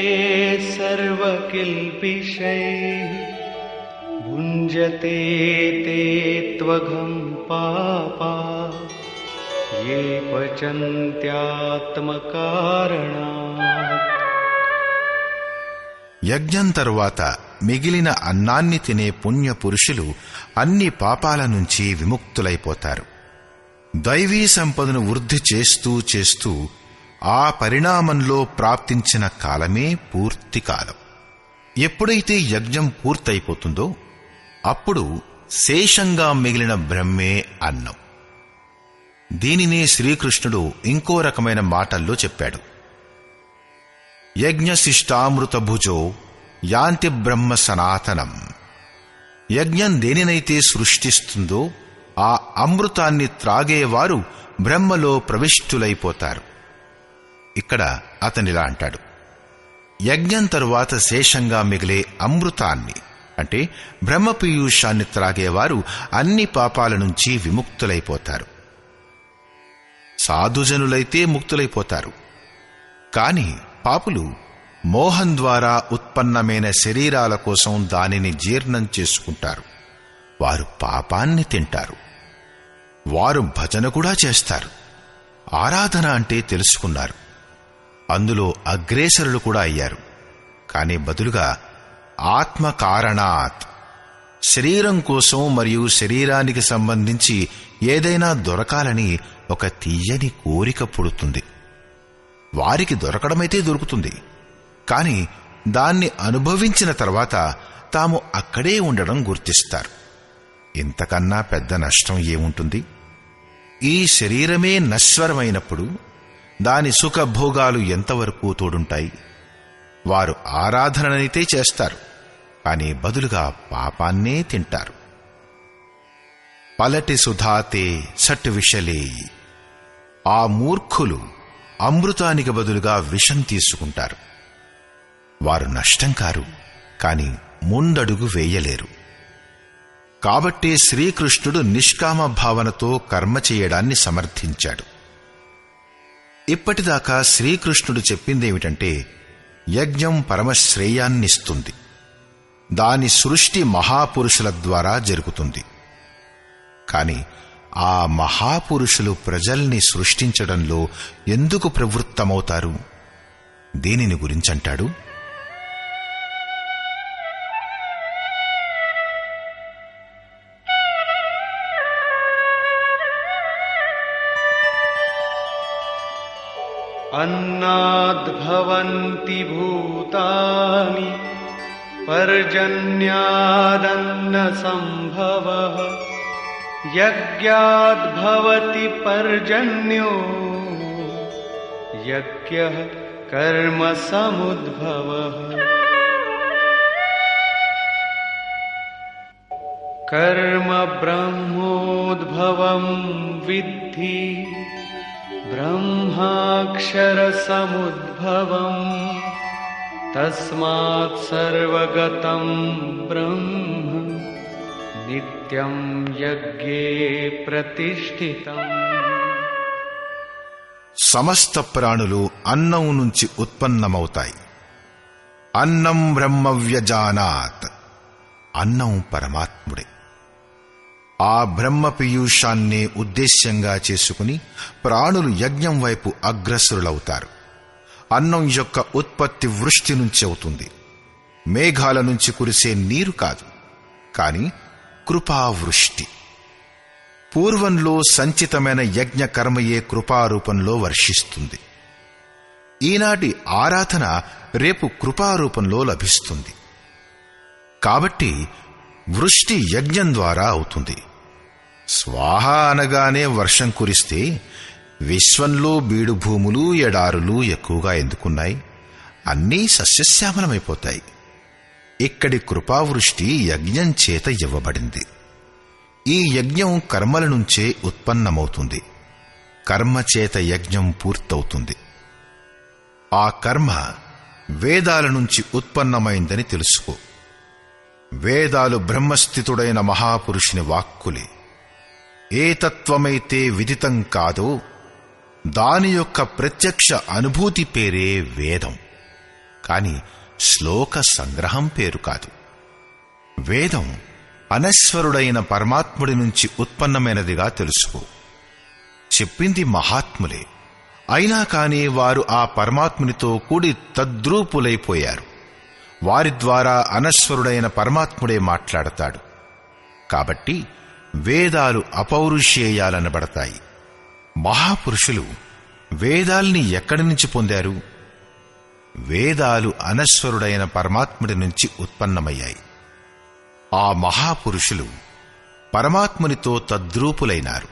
सर्वकिल्बिषैः भुञ्जते ते त्वघं पापा ये पचन्त्यात्मकारणात्. యజ్ఞం తరువాత మిగిలిన అన్నాన్ని తినే పుణ్య పురుషులు అన్ని పాపాల నుంచి విముక్తులైపోతారు. దైవీ సంపదను వృద్ధి చేస్తూ చేస్తూ ఆ పరిణామంలో ప్రాప్తించిన కాలమే పూర్తి కాలం. ఎప్పుడైతే యజ్ఞం పూర్తయిపోతుందో అప్పుడు శేషంగా మిగిలిన బ్రహ్మే అన్నం. దీనినే శ్రీకృష్ణుడు ఇంకో రకమైన మాటల్లో చెప్పాడు: యజ్ఞశిష్టామృత భుజో యాంతి బ్రహ్మ సనాతనం. యజ్ఞం దేనినైతే సృష్టిస్తుందో ఆ అమృతాన్ని త్రాగేవారు బ్రహ్మలో ప్రవిష్టులైపోతారు. ఇక్కడ అతనిలా అంటాడు: యజ్ఞం తరువాత శేషంగా మిగిలే అమృతాన్ని అంటే బ్రహ్మపీయూషాన్ని త్రాగేవారు అన్ని పాపాల నుంచి విముక్తులైపోతారు. సాధుజనులైతే ముక్తులైపోతారు. కాని పాపులు మోహం ద్వారా ఉత్పన్నమైన శరీరాల కోసం దానిని జీర్ణం చేసుకుంటారు. వారు పాపాన్ని తింటారు. వారు భజన కూడా చేస్తారు, ఆరాధన అంటే తెలుసుకున్నారు, అందులో అగ్రేసరులు కూడా అయ్యారు. కాని బదులుగా ఆత్మ కారణాత్ శరీరం కోసం మరియు శరీరానికి సంబంధించి ఏదైనా దొరకాలని ఒక తీయని కోరిక పుడుతుంది. వారికి దొరకడమైతే దొరుకుతుంది, కాని దాన్ని అనుభవించిన తర్వాత తాము అక్కడే ఉండడం గుర్తిస్తారు. ఇంతకన్నా పెద్ద నష్టం ఏముంటుంది? ఈ శరీరమే నశ్వరమైనప్పుడు దాని సుఖభోగాలు ఎంతవరకు తోడుంటాయి? వారు ఆరాధననైతే చేస్తారు, కాని బదులుగా పాపాన్నే తింటారు. పలటి సుధాతే సట్ విషలేయి. ఆ మూర్ఖులు అమృతానికి బదులుగా విషం తీసుకుంటారు. వారు నష్టం కారు, కాని ముందడుగు వేయలేరు. కాబట్టే శ్రీకృష్ణుడు నిష్కామ భావనతో కర్మ చేయడాన్ని సమర్థించాడు. ఇప్పటిదాకా శ్రీకృష్ణుడు చెప్పిందేమిటంటే యజ్ఞం పరమశ్రేయాన్నిస్తుంది. దాని సృష్టి మహాపురుషుల ద్వారా జరుగుతుంది. కాని ఆ మహాపురుషులు ప్రజల్ని సృష్టించడంలో ఎందుకు ప్రవృత్తమవుతారు? దీనిని గురించంటాడు, अन्नाद्भवन्ति भूतानि पर्जन्यादन्नसम्भवः यज्ञाद्भवति पर्जन्यो यज्ञः कर्म समुद्भवः कर्म ब्रह्मोद्भवं विद्धि ब्रह्माक्षरसमुद्भवम् तस्मात् सर्वगतं ब्रह्म नित्यं यज्ञे प्रतिष्ठितम्. సమస్త ప్రాణులు అన్నం నుంచి ఉత్పన్నమవుతాయి. అన్నం బ్రహ్మవ్యజానాత్. అన్నం పరమాత్ముడే. ఆ బ్రహ్మ పీయూషాన్నే ఉద్దేశ్యంగా చేసుకుని ప్రాణులు యజ్ఞం వైపు అగ్రసరులవుతారు. అన్నం యొక్క ఉత్పత్తి వృష్టి నుంచి అవుతుంది. మేఘాల నుంచి కురిసే నీరు కాదు, కాని కృపావృష్టి. పూర్వంలో సంచితమైన యజ్ఞ కర్మయే కృపారూపంలో వర్షిస్తుంది. ఈనాటి ఆరాధన రేపు కృపారూపంలో లభిస్తుంది. కాబట్టి వృష్టి యజ్ఞం ద్వారా అవుతుంది. స్వాహ అనగానే వర్షం కురిస్తే విశ్వంలో బీడు భూములు, ఎడారులు ఎక్కువగా ఎందుకున్నాయి? అన్నీ సస్యశ్యామలమైపోతాయి. ఇక్కడి కృపావృష్టి యజ్ఞం చేత ఇవ్వబడింది. ఈ యజ్ఞం కర్మల నుంచే ఉత్పన్నమవుతుంది. కర్మచేత యజ్ఞం పూర్తవుతుంది. ఆ కర్మ వేదాల నుంచి ఉత్పన్నమైందని తెలుసుకో. వేదాలు బ్రహ్మస్థితుడైన మహాపురుషుని వాక్కులే. ఏ తత్వమైతే విదితం కాదో దాని యొక్క ప్రత్యక్ష అనుభూతి పేరే వేదం, కాని శ్లోక సంగ్రహం పేరు కాదు. వేదం అనశ్వరుడైన పరమాత్ముడి నుంచి ఉత్పన్నమైనదిగా తెలుసుకో. చెప్పింది మహాత్ములే, అయినా కాని వారు ఆ పరమాత్మునితో కూడి తద్రూపులైపోయారు. వారి ద్వారా అనశ్వరుడైన పరమాత్ముడే మాట్లాడతాడు. కాబట్టి వేదాలు అపౌరుషేయాలనబడతాయి. మహాపురుషులు వేదాల్ని ఎక్కడి నుంచి పొందారు? వేదాలు అనశ్వరుడైన పరమాత్ముడి నుంచి ఉత్పన్నమయ్యాయి. ఆ మహాపురుషులు పరమాత్మునితో తద్రూపులైనారు.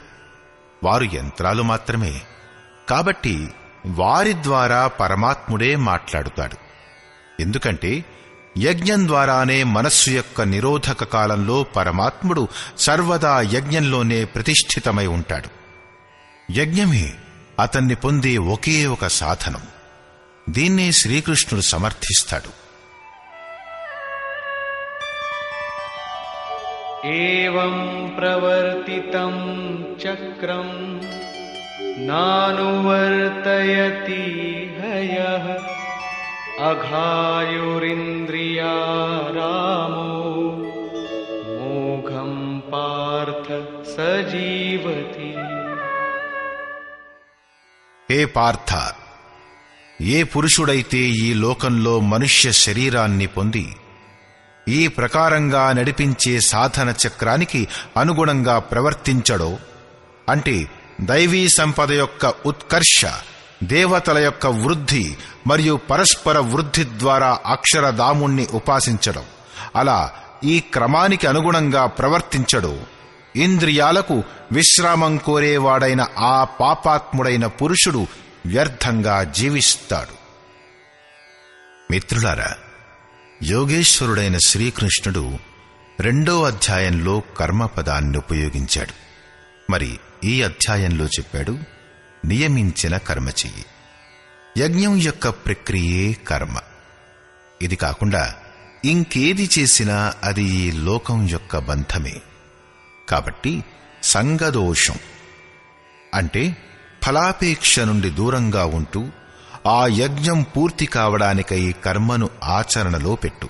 వారు యంత్రాలు మాత్రమే. కాబట్టి వారి ద్వారా పరమాత్ముడే మాట్లాడుతాడు. ఎందుకంటే యజ్ఞం ద్వారానే మనస్సు యొక్క నిరోధక కాలంలో పరమాత్ముడు సర్వదా యజ్ఞంలోనే ప్రతిష్ఠితమై ఉంటాడు. యజ్ఞమే అతన్ని పొందే ఒకే ఒక సాధనం. దీన్నే శ్రీకృష్ణుడు సమర్థిస్తాడు. ఏవం ప్రవర్తితం చక్రం నానువర్తయతి హయః అఘాయురింద్రియారామో మోఘం పార్థ సజీవతి. హే పార్థ, ఏ పురుషుడైతే ఈ లోకంలో మనుష్య శరీరాన్ని పొంది ఈ ప్రకారంగా నడిపించే సాధన చక్రానికి అనుగుణంగా ప్రవర్తించడో, అంటే దైవీ సంపద యొక్క ఉత్కర్ష, దేవతల యొక్క వృద్ధి మరియు పరస్పర వృద్ధి ద్వారా అక్షరధాముణ్ణి ఉపాసించడం, అలా ఈ క్రమానికి అనుగుణంగా ప్రవర్తించడో, ఇంద్రియాలకు విశ్రామం కోరేవాడైన ఆ పాపాత్ముడైన పురుషుడు వ్యర్థంగా జీవిస్తాడు. మిత్రులారా, యోగేశ్వరుడైన శ్రీకృష్ణుడు 2వ అధ్యాయంలో కర్మపదాన్ని ఉపయోగించాడు. మరి ఈ అధ్యాయంలో చెప్పాడు, నియమించిన కర్మ చెయ్యి. యజ్ఞం యొక్క ప్రక్రియే కర్మ. ఇది కాకుండా ఇంకేది చేసినా అది ఈ లోకం యొక్క బంధమే. కాబట్టి సంగదోషం అంటే ఫలాపేక్ష నుండి దూరంగా ఉంటూ ఆ యజ్ఞం పూర్తి కావడానికై కర్మను ఆచరణలో పెట్టు.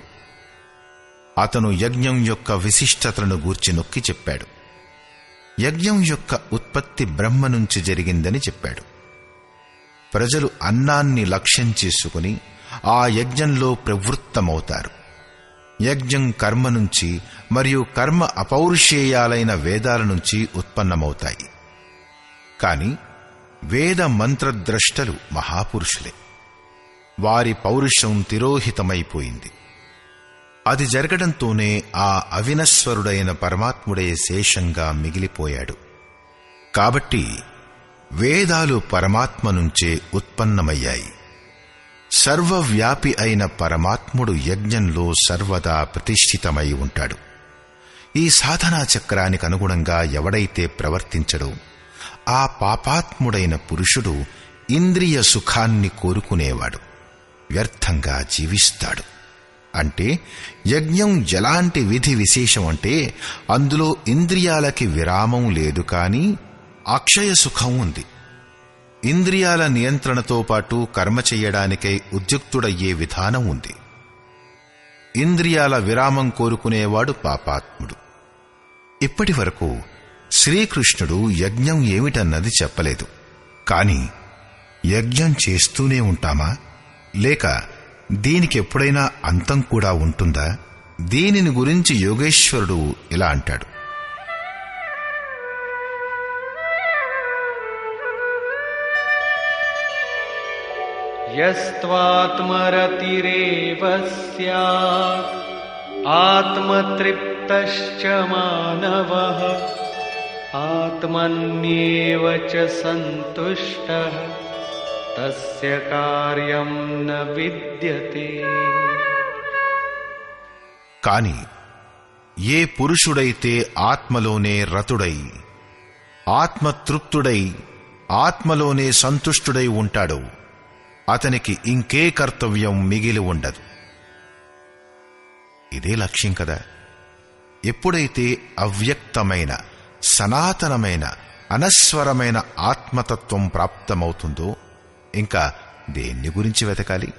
అతను యజ్ఞం యొక్క విశిష్టతలను గూర్చి నొక్కి చెప్పాడు. యజ్ఞం యొక్క ఉత్పత్తి బ్రహ్మ నుంచి జరిగిందని చెప్పాడు. ప్రజలు అన్నాన్ని లక్ష్యం చేసుకుని ఆ యజ్ఞంలో ప్రవృత్తమవుతారు. యజ్ఞం కర్మ నుంచి మరియు కర్మ అపౌరుషేయాలైన వేదాల నుంచి ఉత్పన్నమవుతాయి. కాని వేద మంత్రద్రష్టలు మహాపురుషులే. వారి పౌరుషం తిరోహితమైపోయింది. అది జరగడంతోనే ఆ అవినశ్వరుడైన పరమాత్ముడే శేషంగా మిగిలిపోయాడు. కాబట్టి వేదాలు పరమాత్మ నుంచే ఉత్పన్నమయ్యాయి. సర్వవ్యాపి అయిన పరమాత్ముడు యజ్ఞంలో సర్వదా ప్రతిష్ఠితమై ఉంటాడు. ఈ సాధనా చక్రానికి అనుగుణంగా ఎవడైతే ప్రవర్తించడో ఆ పాపాత్ముడైన పురుషుడు ఇంద్రియ సుఖాన్ని కోరుకునేవాడు, వ్యర్థంగా జీవిస్తాడు. అంటే యజ్ఞం ఎలాంటి విధి విశేషం అంటే అందులో ఇంద్రియాలకి విరామం లేదు, కాని అక్షయ సుఖం ఉంది. ఇంద్రియాల నియంత్రణతో పాటు కర్మ చెయ్యడానికై ఉద్యుక్తుడయ్యే విధానం ఉంది. ఇంద్రియాల విరామం కోరుకునేవాడు పాపాత్ముడు. ఇప్పటి వరకు శ్రీకృష్ణుడు యజ్ఞం ఏమిటన్నది చెప్పలేదు. కాని యజ్ఞం చేస్తూనే ఉంటామా, లేక దీనికెప్పుడైనా అంతం కూడా ఉంటుందా? దీనిని గురించి యోగేశ్వరుడు ఇలా అంటాడు. యస్త్వాత్మరతిరేవ స్యాత్ ఆత్మతృప్తశ్చ మానవః ఆత్మన్యేవ చ సంతుష్టః తస్య కార్యం న విద్యతే. కాని ఏ పురుషుడైతే ఆత్మలోనే రతుడై ఆత్మతృప్తుడై ఆత్మలోనే సంతుష్టుడై ఉంటాడో అతనికి ఇంకే కర్తవ్యం మిగిలి ఉండదు. ఇదే లక్ష్యం కదా. ఎప్పుడైతే అవ్యక్తమైన సనాతనమైన అనస్వరమైన ఆత్మతత్వం ప్రాప్తమవుతుందో ఇంకా దేన్ని గురించి వెతకాలి?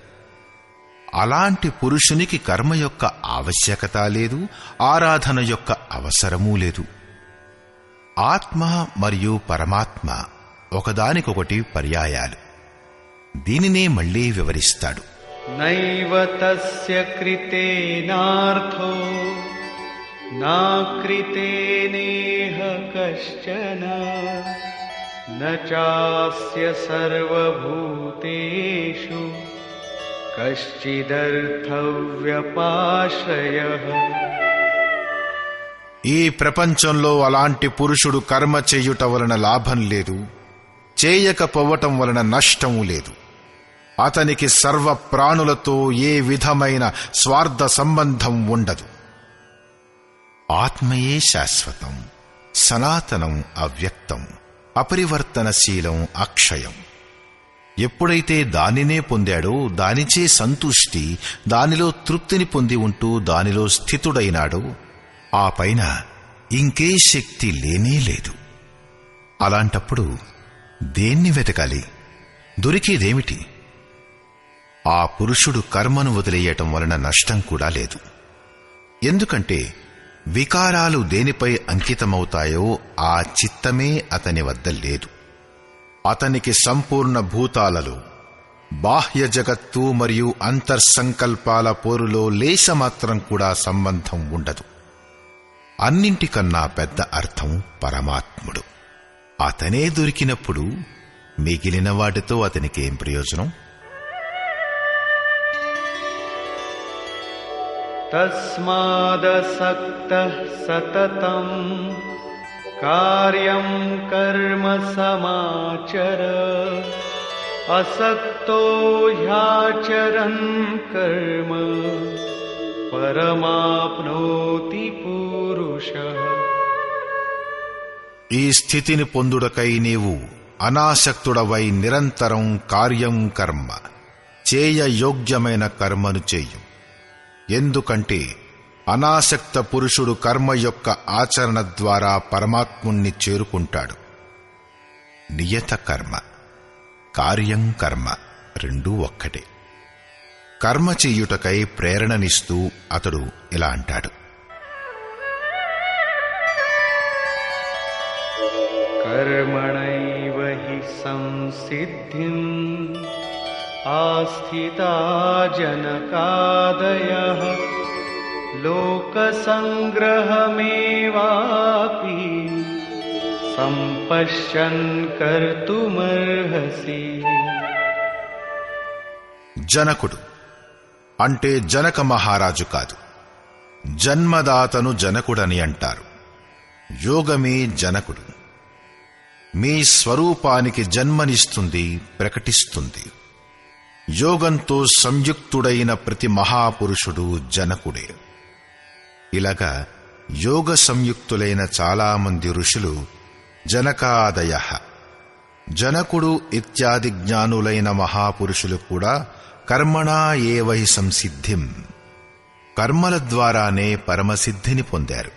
అలాంటి పురుషునికి కర్మ యొక్క ఆవశ్యకత లేదు, ఆరాధన యొక్క అవసరమూ లేదు. ఆత్మ మరియు పరమాత్మ ఒకదానికొకటి పర్యాయాలు. దీనినే మళ్లీ వివరిస్తాడు. నైవ తస్య కృతేనార్థో నా కృతేనేహ కశ్చన న చాస్య సర్వభూతేషు కశ్చిదర్థవ్యపాశ్రయః. ఈ ప్రపంచంలో అలాంటి పురుషుడు కర్మ చెయ్యుట వలన లాభం లేదు, చేయకపోవటం వలన నష్టము లేదు. అతనికి సర్వ ప్రాణులతో ఏ విధమైన స్వార్థ సంబంధం ఉండదు. ఆత్మయే శాశ్వతం, సనాతనం, అవ్యక్తం, అపరివర్తనశీలం, అక్షయం. ఎప్పుడైతే దానినే పొందాడో దానిచే సంతుష్టి, దానిలో తృప్తిని పొంది ఉంటూ దానిలో స్థితుడైనాడో ఆ పైన ఇంకే శక్తి లేనే లేదు. అలాంటప్పుడు దేన్ని వెతకాలి? దొరికేదేమిటి? ఆ పురుషుడు కర్మను వదిలేయటం వలన నష్టం కూడా లేదు. ఎందుకంటే వికారాలు దేనిపై అంకితమవుతాయో ఆ చిత్తమే అతని వద్ద లేదు. అతనికి సంపూర్ణ భూతాలలో బాహ్య జగత్తు మరియు అంతర్సంకల్పాల పోరులో లేశమాత్రం కూడా సంబంధం ఉండదు. అన్నింటికన్నా పెద్ద అర్థం పరమాత్ముడు. అతనే దొరికినప్పుడు మిగిలిన వాటితో అతనికేం ప్రయోజనం? తస్మాదసక్తః సతతం కార్యం కర్మ సమాచర అసక్తో హ్యాచరన్ కర్మ పరమాప్నోతి పురుషః. ఈ స్థితిని పొందుటకై నీవు అనాసక్తుడవై నిరంతరం కార్యం కర్మ చేయ యోగ్యమైన కర్మను చేయు. ఎందుకంటే అనాసక్త పురుషుడు కర్మ యొక్క ఆచరణ ద్వారా పరమాత్ముణ్ణి చేరుకుంటాడు. నియత కర్మ, కార్యం కర్మ రెండూ ఒక్కటే. కర్మ చెయ్యుటకై ప్రేరణనిస్తూ అతడు ఇలా అంటాడు: कर्मणैव हि संसिद्धिम् आस्थिता जनकादयः लोकसङ्ग्रहमेवापि सम्पश्यन् कर्तुमर्हसि. జనకుడు అంటే జనక మహారాజు కాదు, జన్మదాతను జనకుడని అంటారు. యోగమే జనకుడు. మీ స్వరూపానికి జన్మనిస్తుంది, ప్రకటిస్తుంది. యోగంతో సంయుక్తుడైన ప్రతి మహాపురుషుడు జనకుడే. ఇలాగా యోగ సంయుక్తులైన చాలామంది ఋషులు జనకాదయ, జనకుడు ఇత్యాది జ్ఞానులైన మహాపురుషులు కూడా కర్మణా ఏవై సంసిద్ధిం, కర్మల ద్వారానే పరమసిద్ధిని పొందారు.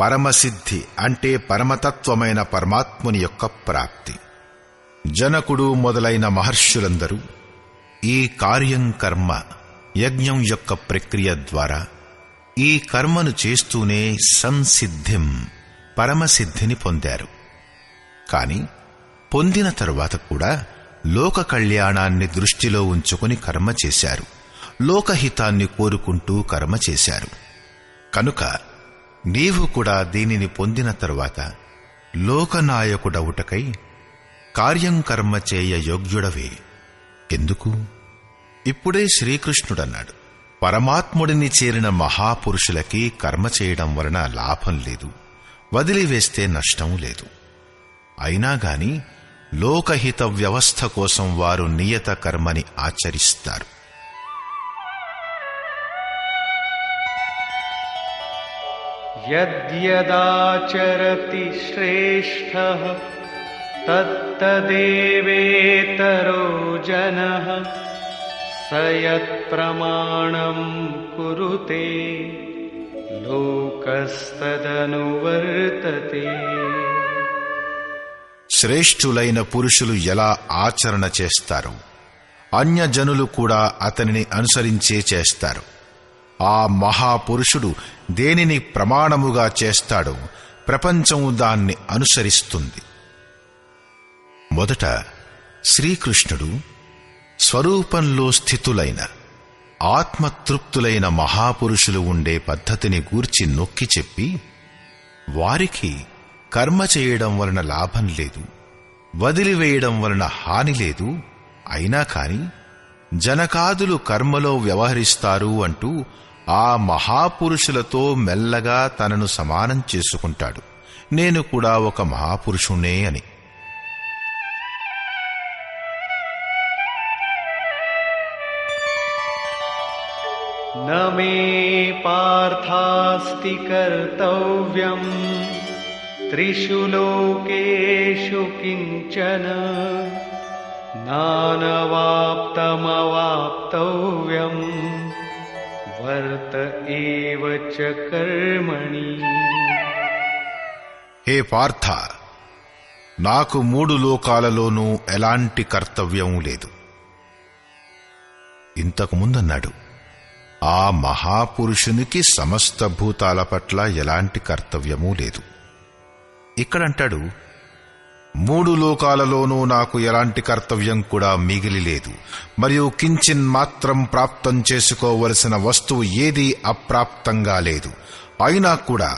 పరమసిద్ధి అంటే పరమతత్వమైన పరమాత్ముని యొక్క ప్రాప్తి. జనకుడు మొదలైన మహర్షులందరూ ఈ కార్యం కర్మ, యజ్ఞం యొక్క ప్రక్రియ ద్వారా ఈ కర్మను చేస్తూనే సంసిద్ధిం, పరమసిద్ధిని పొందారు. కాని పొందిన తరువాత కూడా లోక కళ్యాణాన్ని దృష్టిలో ఉంచుకుని కర్మ చేశారు, లోకహితాన్ని కోరుకుంటూ కర్మ చేశారు. కనుక నీవు కూడా దీనిని పొందిన తరువాత లోకనాయకుడవుటకై కార్యం కర్మ చేయ యోగ్యుడవే. ఎందుకు? ఇప్పుడే శ్రీకృష్ణుడన్నాడు, పరమాత్ముడిని చేరిన మహాపురుషులకి కర్మ చేయడం వలన లాభం లేదు, వదిలివేస్తే నష్టం లేదు. అయినాగాని లోకహిత వ్యవస్థ కోసం వారు నియత కర్మని ఆచరిస్తారు. यद्यदाचरति श्रेष्ठः तत्तदेवेतरो जनः स यत्प्रमाणं कुरुते लोकस्तदनुवर्तते. శ్రేష్ఠులైన పురుషులు ఎలా ఆచరణ చేస్తారో అన్యజనులు కూడా అతనిని అనుసరించే చేస్తారు. ఆ మహాపురుషుడు దేనిని ప్రమాణముగా చేస్తాడో ప్రపంచం దాన్ని అనుసరిస్తుంది. మొదట శ్రీకృష్ణుడు స్వరూపంలో స్థితులైన ఆత్మతృప్తులైన మహాపురుషులు ఉండే పద్ధతిని గూర్చి నొక్కి చెప్పి, వారికి కర్మ చేయడం వలన లాభం లేదు, వదిలివేయడం వలన హాని లేదు, అయినా కాని జనకాదులు కర్మలో వ్యవహరిస్తారు అంటూ ఆ మహాపురుషులతో మెల్లగా తనను సమానం చేసుకుంటాడు. నేను కూడా ఒక మహాపురుషుణ్ణే అని. न मे पार्थास्ति कर्तव्यम् त्रिषु लोकेषु किञ्चन नानवाप्तमवाप्तव्यम् वर्त एव च कर्मणि. హే పార్థ, నాకు 3 లోకాలలోనూ ఎలాంటి కర్తవ్యం లేదు. ఇంతకు ముందన్నాడు, ఆ మహాపురుషునికి సమస్త భూతాల పట్ల ఎలాంటి కర్తవ్యమూ లేదు. ఇక్కడంటాడు, 3 లోకాలలోనూ నాకు ఎలాంటి కర్తవ్యం కూడా మిగిలి లేదు, మరియు కించిన్ మాత్రం ప్రాప్తం చేసుకోవలసిన వస్తువు ఏదీ అప్రాప్తంగా లేదు. అయినా కూడా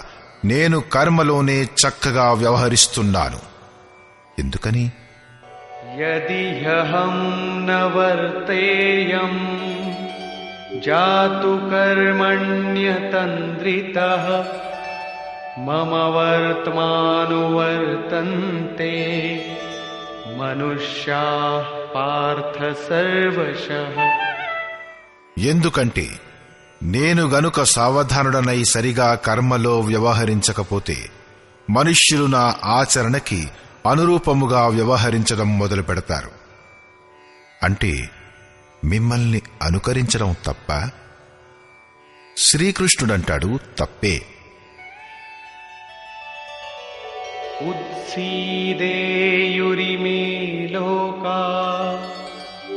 నేను కర్మలోనే చక్కగా వ్యవహరిస్తున్నాను. ఎందుకని? యదిహం న వర్తేయం జాతు కర్మణ్యతంద్రితః మమ వర్తమానువర్తంతే మనుష్యాః పార్థ సర్వశః. ఎందుకంటే నేను గనుక సావధానుడనై సరిగా కర్మలో వ్యవహరించకపోతే మనుష్యులు నా ఆచరణకి అనురూపముగా వ్యవహరించడం మొదలు పెడతారు. అంటే మిమ్మల్ని అనుకరించడం తప్ప? శ్రీకృష్ణుడంటాడు, తప్పే. उत्सीदेयुरिमे लोका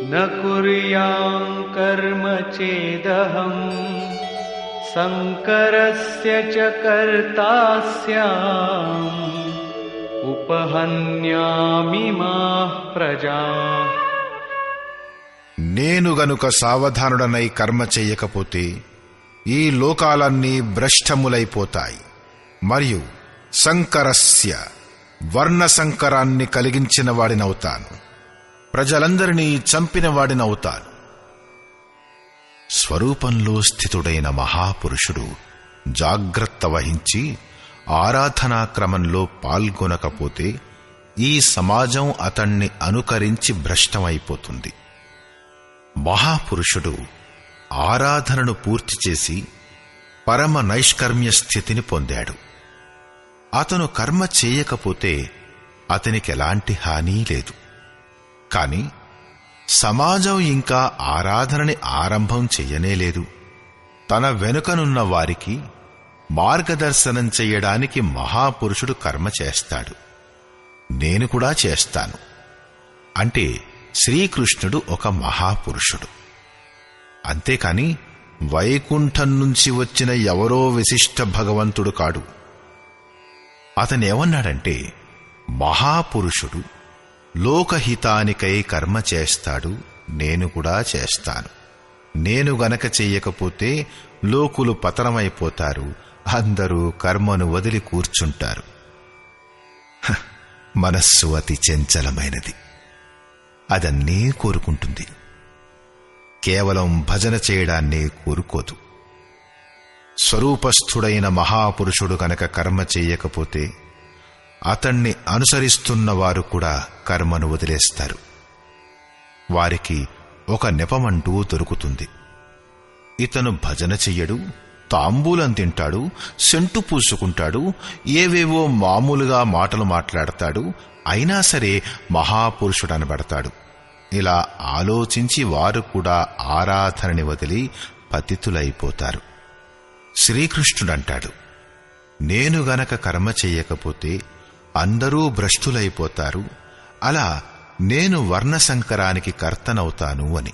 न कुर्यां कर्म चेदहम् शङ्करस्य च कर्ता स्याम् ఉపహన్యామిమాః ప్రజా. నేను గనుక సావధానుడనై కర్మ చెయ్యకపోతే ఈ లోకాలన్నీ భ్రష్టములైపోతాయి. మరియు సంకరస్య వర్ణ సంకరాన్ని కలిగించిన వాడినవుతాను, ప్రజలందరినీ చంపిన వాడినవుతాను. స్వరూపంలో స్థితుడైన మహాపురుషుడు జాగ్రత్త వహించి ఆరాధనా క్రమంలో పాల్గొనకపోతే ఈ సమాజం అతణ్ణి అనుకరించి భ్రష్టమైపోతుంది. మహాపురుషుడు ఆరాధనను పూర్తి చేసి పరమ నైష్కర్మ్య స్థితిని పొందాడు. అతను కర్మ చేయకపోతే అతనికెలాంటి హాని లేదు. కాని సమాజం ఇంకా ఆరాధనని ఆరంభం చెయ్యనేలేదు. తన వెనుకనున్న వారికి మార్గదర్శనం చెయ్యడానికి మహాపురుషుడు కర్మ చేస్తాడు. నేను కూడా చేస్తాను అంటే శ్రీకృష్ణుడు ఒక మహాపురుషుడు. అంతేకాని వైకుంఠం నుంచి వచ్చిన ఎవరో విశిష్ట భగవంతుడు కాడు. అతనేమన్నాడంటే, మహాపురుషుడు లోకహితానికై కర్మ చేస్తాడు, నేను కూడా చేస్తాను. నేను గనక చెయ్యకపోతే లోకులు పతనమైపోతారు, అందరూ కర్మను వదిలి కూర్చుంటారు. మనస్సు అతి చంచలమైనది, అదన్నే కోరుకుంటుంది. కేవలం భజన చేయడాన్నే కోరుకోదు. స్వరూపస్థుడైన మహాపురుషుడు గనక కర్మ చెయ్యకపోతే అతణ్ణి అనుసరిస్తున్న వారు కూడా కర్మను వదిలేస్తారు. వారికి ఒక నెపమంటూ దొరుకుతుంది. ఇతను భజన చెయ్యడు, తాంబూలం తింటాడు, సెంటు పూసుకుంటాడు, ఏవేవో మామూలుగా మాటలు మాట్లాడతాడు, అయినా సరే మహాపురుషుడనబడతాడు. ఇలా ఆలోచించి వారు కూడా ఆరాధనని వదిలి పతితులైపోతారు. శ్రీకృష్ణుడంటాడు, నేను గనక కర్మ చెయ్యకపోతే అందరూ భ్రష్టులైపోతారు, అలా నేను వర్ణసంకరానికి కర్తనవుతాను అని.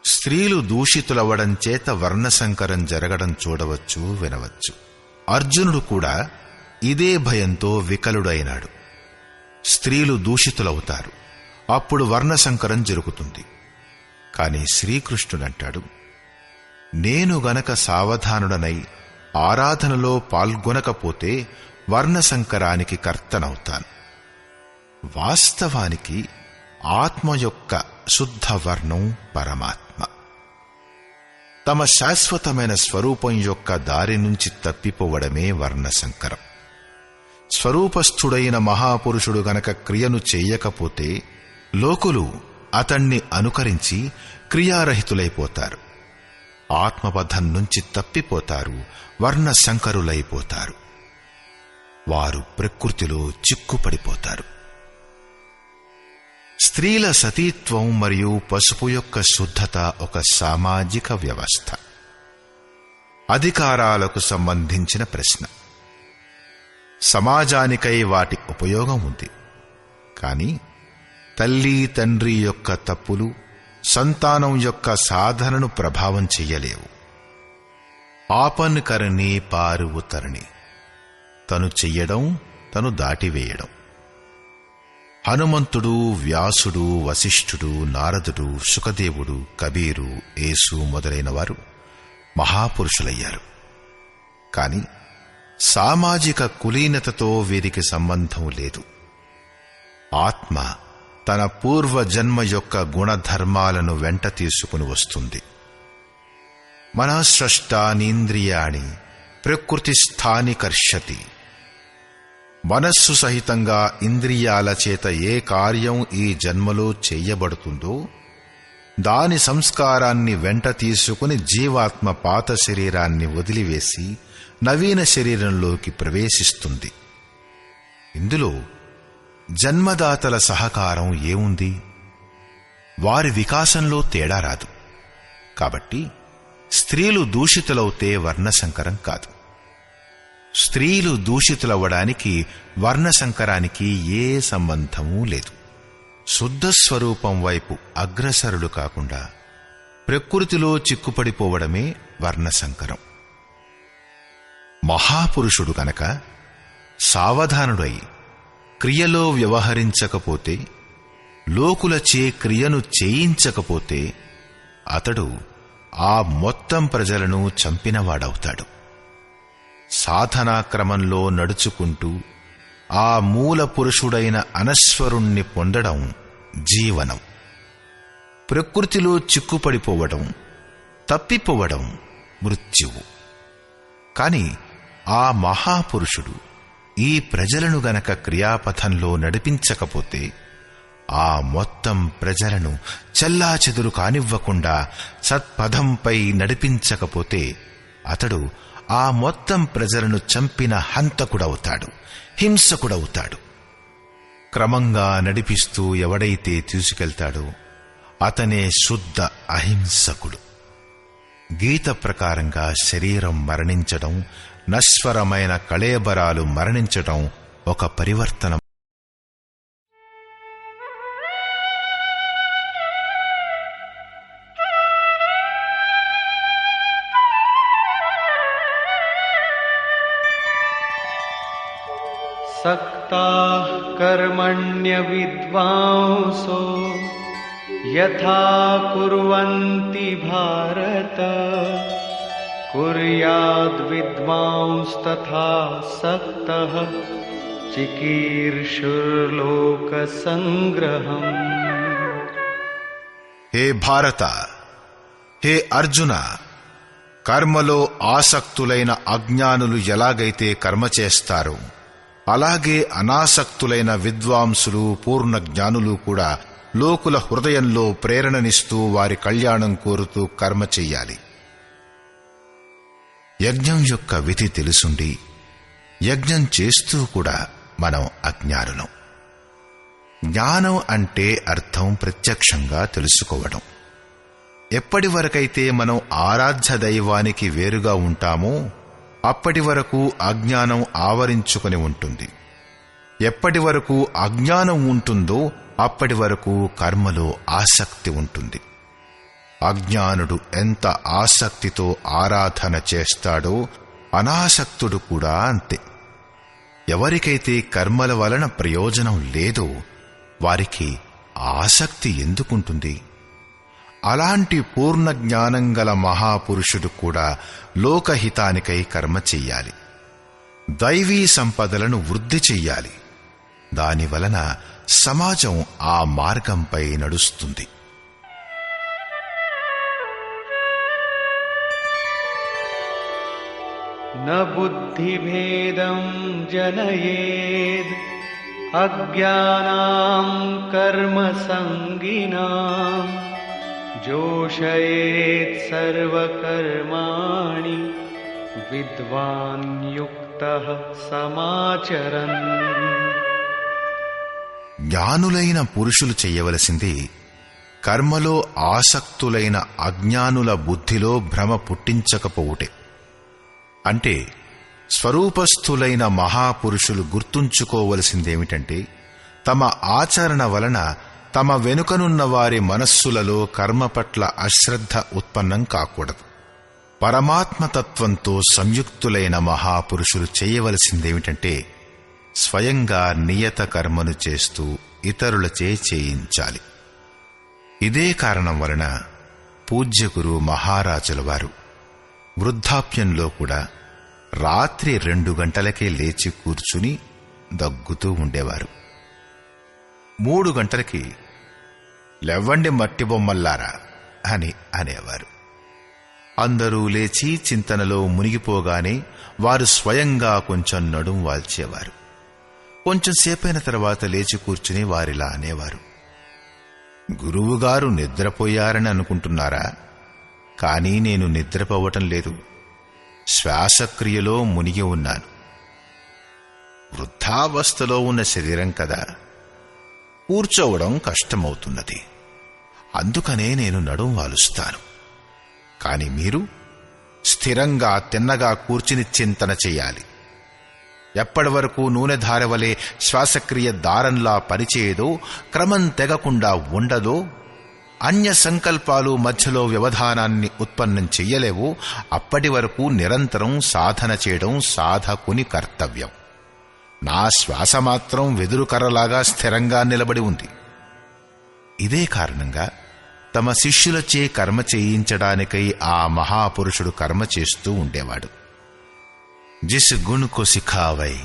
స్త్రీలు దూషితులవ్వడం చేత వర్ణసంకరం జరగడం చూడవచ్చు, వినవచ్చు. అర్జునుడు కూడా ఇదే భయంతో వికలుడైనాడు. స్త్రీలు దూషితులవుతారు, అప్పుడు వర్ణసంకరం జరుగుతుంది. కాని శ్రీకృష్ణుడంటాడు, నేను గనక సావధానుడనై ఆరాధనలో పాల్గొనకపోతే వర్ణసంకరానికి కర్తనవుతాను. వాస్తవానికి ఆత్మ యొక్క శుద్ధ వర్ణం పరమాత్మ. తమ శాశ్వతమైన స్వరూపం యొక్క దారి నుంచి తప్పిపోవడమే వర్ణసంకరం. స్వరూపస్థుడైన మహాపురుషుడు గనక క్రియను చెయ్యకపోతే లోకులు అతణ్ణి అనుకరించి క్రియారహితులైపోతారు. ఆత్మబద్ధం నుంచి తప్పిపోతారు, వర్ణసంకరులైపోతారు. వారు ప్రకృతిలో చిక్కుపడిపోతారు. స్త్రీల సతీత్వం మరియు పసుపు యొక్క శుద్ధత ఒక సామాజిక వ్యవస్థ. అధికారాలకు సంబంధించిన ప్రశ్న. సమాజానికై వాటి ఉపయోగం ఉంది, కాని తల్లి తండ్రి యొక్క తప్పులు సంతానం యొక్క సాధనను ప్రభావం చెయ్యలేవు. ఆపన్ కరణి పారు ఉతరణి, తను చెయ్యడం, తను దాటివేయడం. హనుమంతుడు, వ్యాసుడు, వశిష్ఠుడు, నారదుడు, సుఖదేవుడు, కబీరు, యేసు మొదలైన వారు మహాపురుషులయ్యారు. కాని సామాజిక కులీనతతో వీరికి సంబంధం లేదు. ఆత్మ తన పూర్వజన్మ యొక్క గుణధర్మాలను వెంట తీసుకుని వస్తుంది. మనఃస్రష్టానీంద్రియాణి ప్రకృతిస్థాని కర్షతి. మనస్సు సహితంగా ఇంద్రియాల చేత ఏ కార్యం ఈ జన్మలో చెయ్యబడుతుందో దాని సంస్కారాన్ని వెంట తీసుకుని జీవాత్మ పాత శరీరాన్ని వదిలివేసి నవీన శరీరంలోకి ప్రవేశిస్తుంది. ఇందులో జన్మదాతల సహకారం ఏముంది? వారి వికాసంలో తేడా రాదు. కాబట్టి స్త్రీలు దూషితులవుతే వర్ణసంకరం కాదు. స్త్రీలు దూషితులవ్వడానికి వర్ణసంకరానికి ఏ సంబంధమూ లేదు. శుద్ధ స్వరూపం వైపు అగ్రసరులు కాకుండా ప్రకృతిలో చిక్కుపడిపోవడమే వర్ణసంకరం. మహాపురుషుడు కనుక సావధానుడై క్రియలో వ్యవహరించకపోతే, లోకులచే క్రియను చేయించకపోతే అతడు ఆ మొత్తం ప్రజలను చంపినవాడవుతాడు. సాధనాక్రమంలో నడుచుకుంటూ ఆ మూల పురుషుడైన అనశ్వరుణ్ణి పొందడం జీవనం. ప్రకృతిలో చిక్కుపడిపోవడం, తప్పిపోవడం మృత్యువు. కాని ఆ మహాపురుషుడు ఈ ప్రజలను గనక క్రియాపథంలో నడిపించకపోతే, ఆ మొత్తం ప్రజలను చెల్లాచెదురు కానివ్వకుండా సత్పథంపై నడిపించకపోతే అతడు ఆ మొత్తం ప్రజలను చంపిన హంతకుడవుతాడు, హింసకుడవుతాడు. క్రమంగా నడిపిస్తూ ఎవడైతే తీసుకెళ్తాడో అతనే శుద్ధ అహింసకుడు. గీత ప్రకారంగా శరీరం మరణించడం, నశ్వరమైన కళేబరాలు మరణించడం ఒక పరివర్తనం. सक्ताः कर्मण्य विद्वांसो यथा कुर्वन्ति भारत कुर्याद् विद्वांस्तथा सक्तः चिकीर्षुर्लोकसंग्रहम्. హే భారత, హే అర్జున, కర్మలో ఆసక్తులైన అజ్ఞానులు ఎలాగైతే కర్మ చేస్తారో అలాగే అనాసక్తులైన విద్వాంసులు, పూర్ణ జ్ఞానులు కూడా లోకుల హృదయంలో ప్రేరణనిస్తూ వారి కళ్యాణం కోరుతూ కర్మ చెయ్యాలి. యజ్ఞం యొక్క విధి తెలుసుండి యజ్ఞం చేస్తూ కూడా మనం అజ్ఞానులం. జ్ఞానం అంటే అర్థం ప్రత్యక్షంగా తెలుసుకోవడం. ఎప్పటి వరకైతే మనం ఆరాధ్య దైవానికి వేరుగా ఉంటామో అప్పటి వరకు అజ్ఞానం ఆవరించుకుని ఉంటుంది. ఎప్పటి వరకు అజ్ఞానం ఉంటుందో అప్పటి వరకు కర్మలో ఆసక్తి ఉంటుంది. అజ్ఞానుడు ఎంత ఆసక్తితో ఆరాధన చేస్తాడో అనాసక్తుడు కూడా అంతే. ఎవరికైతే కర్మల వలన ప్రయోజనం లేదో వారికి ఆసక్తి ఎందుకుంటుంది? అలాంటి పూర్ణ జ్ఞానం గల మహాపురుషుడు కూడా లోకహితానికై కర్మ చెయ్యాలి. దైవీ సంపదలను వృద్ధి చెయ్యాలి. దానివలన సమాజం ఆ మార్గంపై నడుస్తుంది. न बुद्धिभेदं जनयेद् अज्ञानां कर्मसंगिनां जोषयेत् सर्वकर्माणि विद्वान् युक्तः समाचरन्. జ్ఞానులైన పురుషులు చెయ్యవలసింది కర్మలో ఆసక్తులైన అజ్ఞానుల బుద్ధిలో భ్రమ పుట్టించకపోవుటే. అంటే స్వరూపస్థులైన మహాపురుషులు గుర్తుంచుకోవలసిందేమిటంటే, తమ ఆచరణ వలన తమ వెనుకనున్న వారి మనస్సులలో కర్మ పట్ల అశ్రద్ధ ఉత్పన్నం కాకూడదు. పరమాత్మతత్వంతో సంయుక్తులైన మహాపురుషులు చేయవలసిందేమిటంటే, స్వయంగా నియత కర్మను చేస్తూ ఇతరులచే చేయించాలి. ఇదే కారణం వలన పూజ్య గురు మహారాజుల వారు వృద్ధాప్యంలో కూడా రాత్రి 2 గంటలకే లేచి కూర్చుని దగ్గుతూ ఉండేవారు. 3 గంటలకి లెవ్వండి మట్టి బొమ్మల్లారా అని అనేవారు. అందరూ లేచి చింతనలో మునిగిపోగానే వారు స్వయంగా కొంచెం నడుం వాల్చేవారు. కొంచెం సేపైన తర్వాత లేచి కూర్చుని వారిలా అనేవారు, గురువుగారు నిద్రపోయారని అనుకుంటున్నారా? కానీ నేను నిద్రపోవటం లేదు, శ్వాసక్రియలో మునిగి ఉన్నాను. వృద్ధావస్థలో ఉన్న శరీరం కదా, కూర్చోవడం కష్టమవుతున్నది, అందుకనే నేను నడుం వాలుస్తాను. కాని మీరు స్థిరంగా తిన్నగా కూర్చుని చింతన చెయ్యాలి. ఎప్పటి వరకు నూనె ధారవలే శ్వాసక్రియ దారంలా పనిచేయదో, క్రమం తెగకుండా ఉండదో, అన్య సంకల్పాలు మధ్యలో వ్యవధానాన్ని ఉత్పన్నం చెయ్యలేవో, అప్పటి వరకు నిరంతరం సాధన చేయడం సాధకుని కర్తవ్యం. నా శ్వాస మాత్రం వెదురుకర్రలాగా స్థిరంగా నిలబడి ఉంది. ఇదే కారణంగా తమ శిష్యులచే కర్మ చేయించడానికై ఆ మహాపురుషుడు కర్మ చేస్తూ ఉండేవాడు. జిస్ గుణ్ కో సిఖావై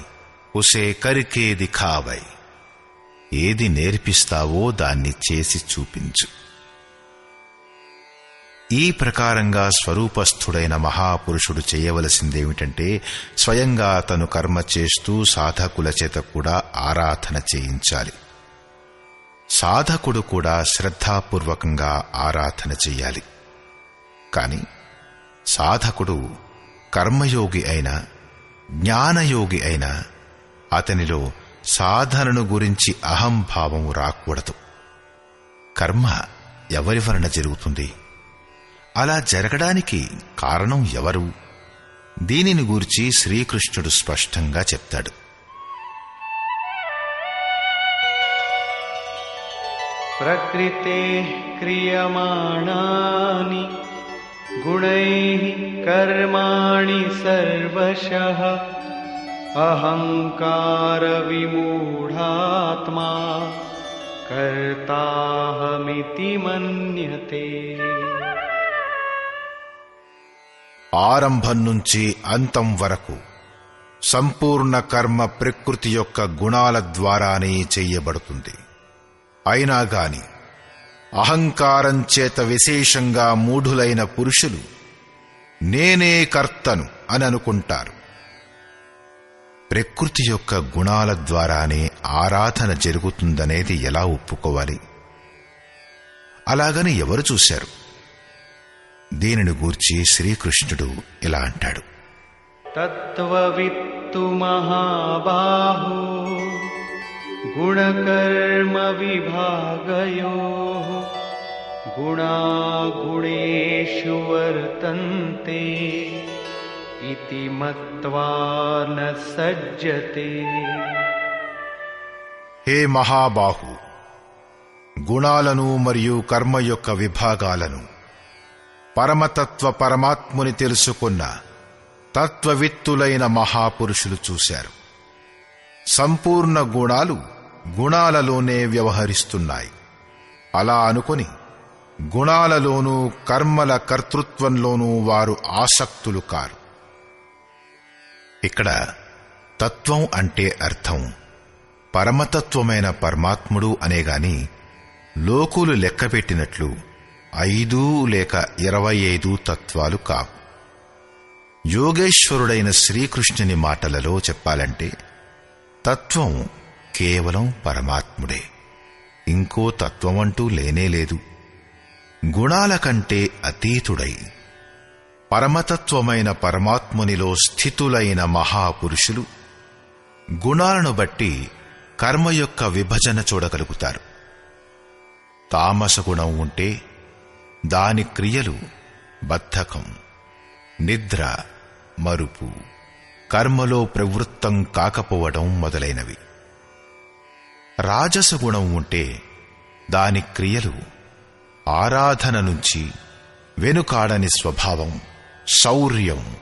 ఉసే కరికే దిఖావై. ఏది నేర్పిస్తావో దాన్ని చేసి చూపించు. ఈ ప్రకారంగా స్వరూపస్థుడైన మహాపురుషుడు చేయవలసిందేమిటంటే, స్వయంగా తను కర్మ చేస్తూ సాధకుల చేత కూడా ఆరాధన చేయించాలి. సాధకుడు కూడా శ్రద్ధాపూర్వకంగా ఆరాధన చెయ్యాలి. కాని సాధకుడు కర్మయోగి అయినా జ్ఞానయోగి అయినా అతనిలో సాధనను గురించి అహంభావం రాకూడదు. కర్మ ఎవరి వలన జరుగుతుంది? అలా జరగడానికి కారణం ఎవరు? దీనిని గూర్చి శ్రీకృష్ణుడు స్పష్టంగా చెప్తాడు. ప్రకృతే క్రియమాణాని గుణైః కర్మాణి సర్వశః అహంకార విమూఢాత్మా కర్తాహమితి మన్యతే. ఆరంభం నుంచి అంతం వరకు సంపూర్ణ కర్మ ప్రకృతి యొక్క గుణాల ద్వారానే చెయ్యబడుతుంది. అయినా గాని అహంకారం చేత విశేషంగా మూఢులైన పురుషులు నేనే కర్తను అని అనుకుంటారు. ప్రకృతి యొక్క గుణాల ద్వారానే ఆరాధన జరుగుతుందనేది ఎలా ఒప్పుకోవాలి? అలాగని ఎవరు చూశారు? దీనిని గూర్చి శ్రీకృష్ణుడు ఇలా అంటాడు. తత్వవిత్తు మహాబాహో గుణకర్మ విభాగయోః గుణాగుణేషు వర్తంతే ఇతి మత్వా న సజ్జతే. హే మహాబాహు, గుణాలను మరియు కర్మ యొక్క విభాగాలను పరమతత్వ పరమాత్ముని తెలుసుకున్న తత్వవిత్తులైన మహాపురుషులు చూశారు. సంపూర్ణ గుణాలు గుణాలలోనే వ్యవహరిస్తున్నాయి. అలా అనుకొని గుణాలలోనూ కర్మల కర్తృత్వంలోనూ వారు ఆసక్తులు కారు. ఇక్కడ తత్వం అంటే అర్థం పరమతత్వమైన పరమాత్ముడు అనేగాని లోకులు లెక్కపెట్టినట్లు 5 లేక 25 తత్వాలు కావు. యోగేశ్వరుడైన శ్రీకృష్ణుని మాటలలో చెప్పాలంటే తత్వం కేవలం పరమాత్ముడే, ఇంకో తత్వమంటూ లేనేలేదు. గుణాల కంటే అతీతుడై పరమతత్వమైన పరమాత్మునిలో స్థితులైన మహాపురుషులు గుణాలను బట్టి కర్మ యొక్క విభజన చూడగలుగుతారు. తామస గుణం ఉంటే దాని క్రియలు బద్ధకం, నిద్ర, మరుపు, కర్మలో ప్రవృత్తం కాకపోవడం మొదలైనవి. రాజస గుణం ఉంటే దాని క్రియలు ఆరాధన నుంచి వెనుకాడని స్వభావం, శౌర్యం,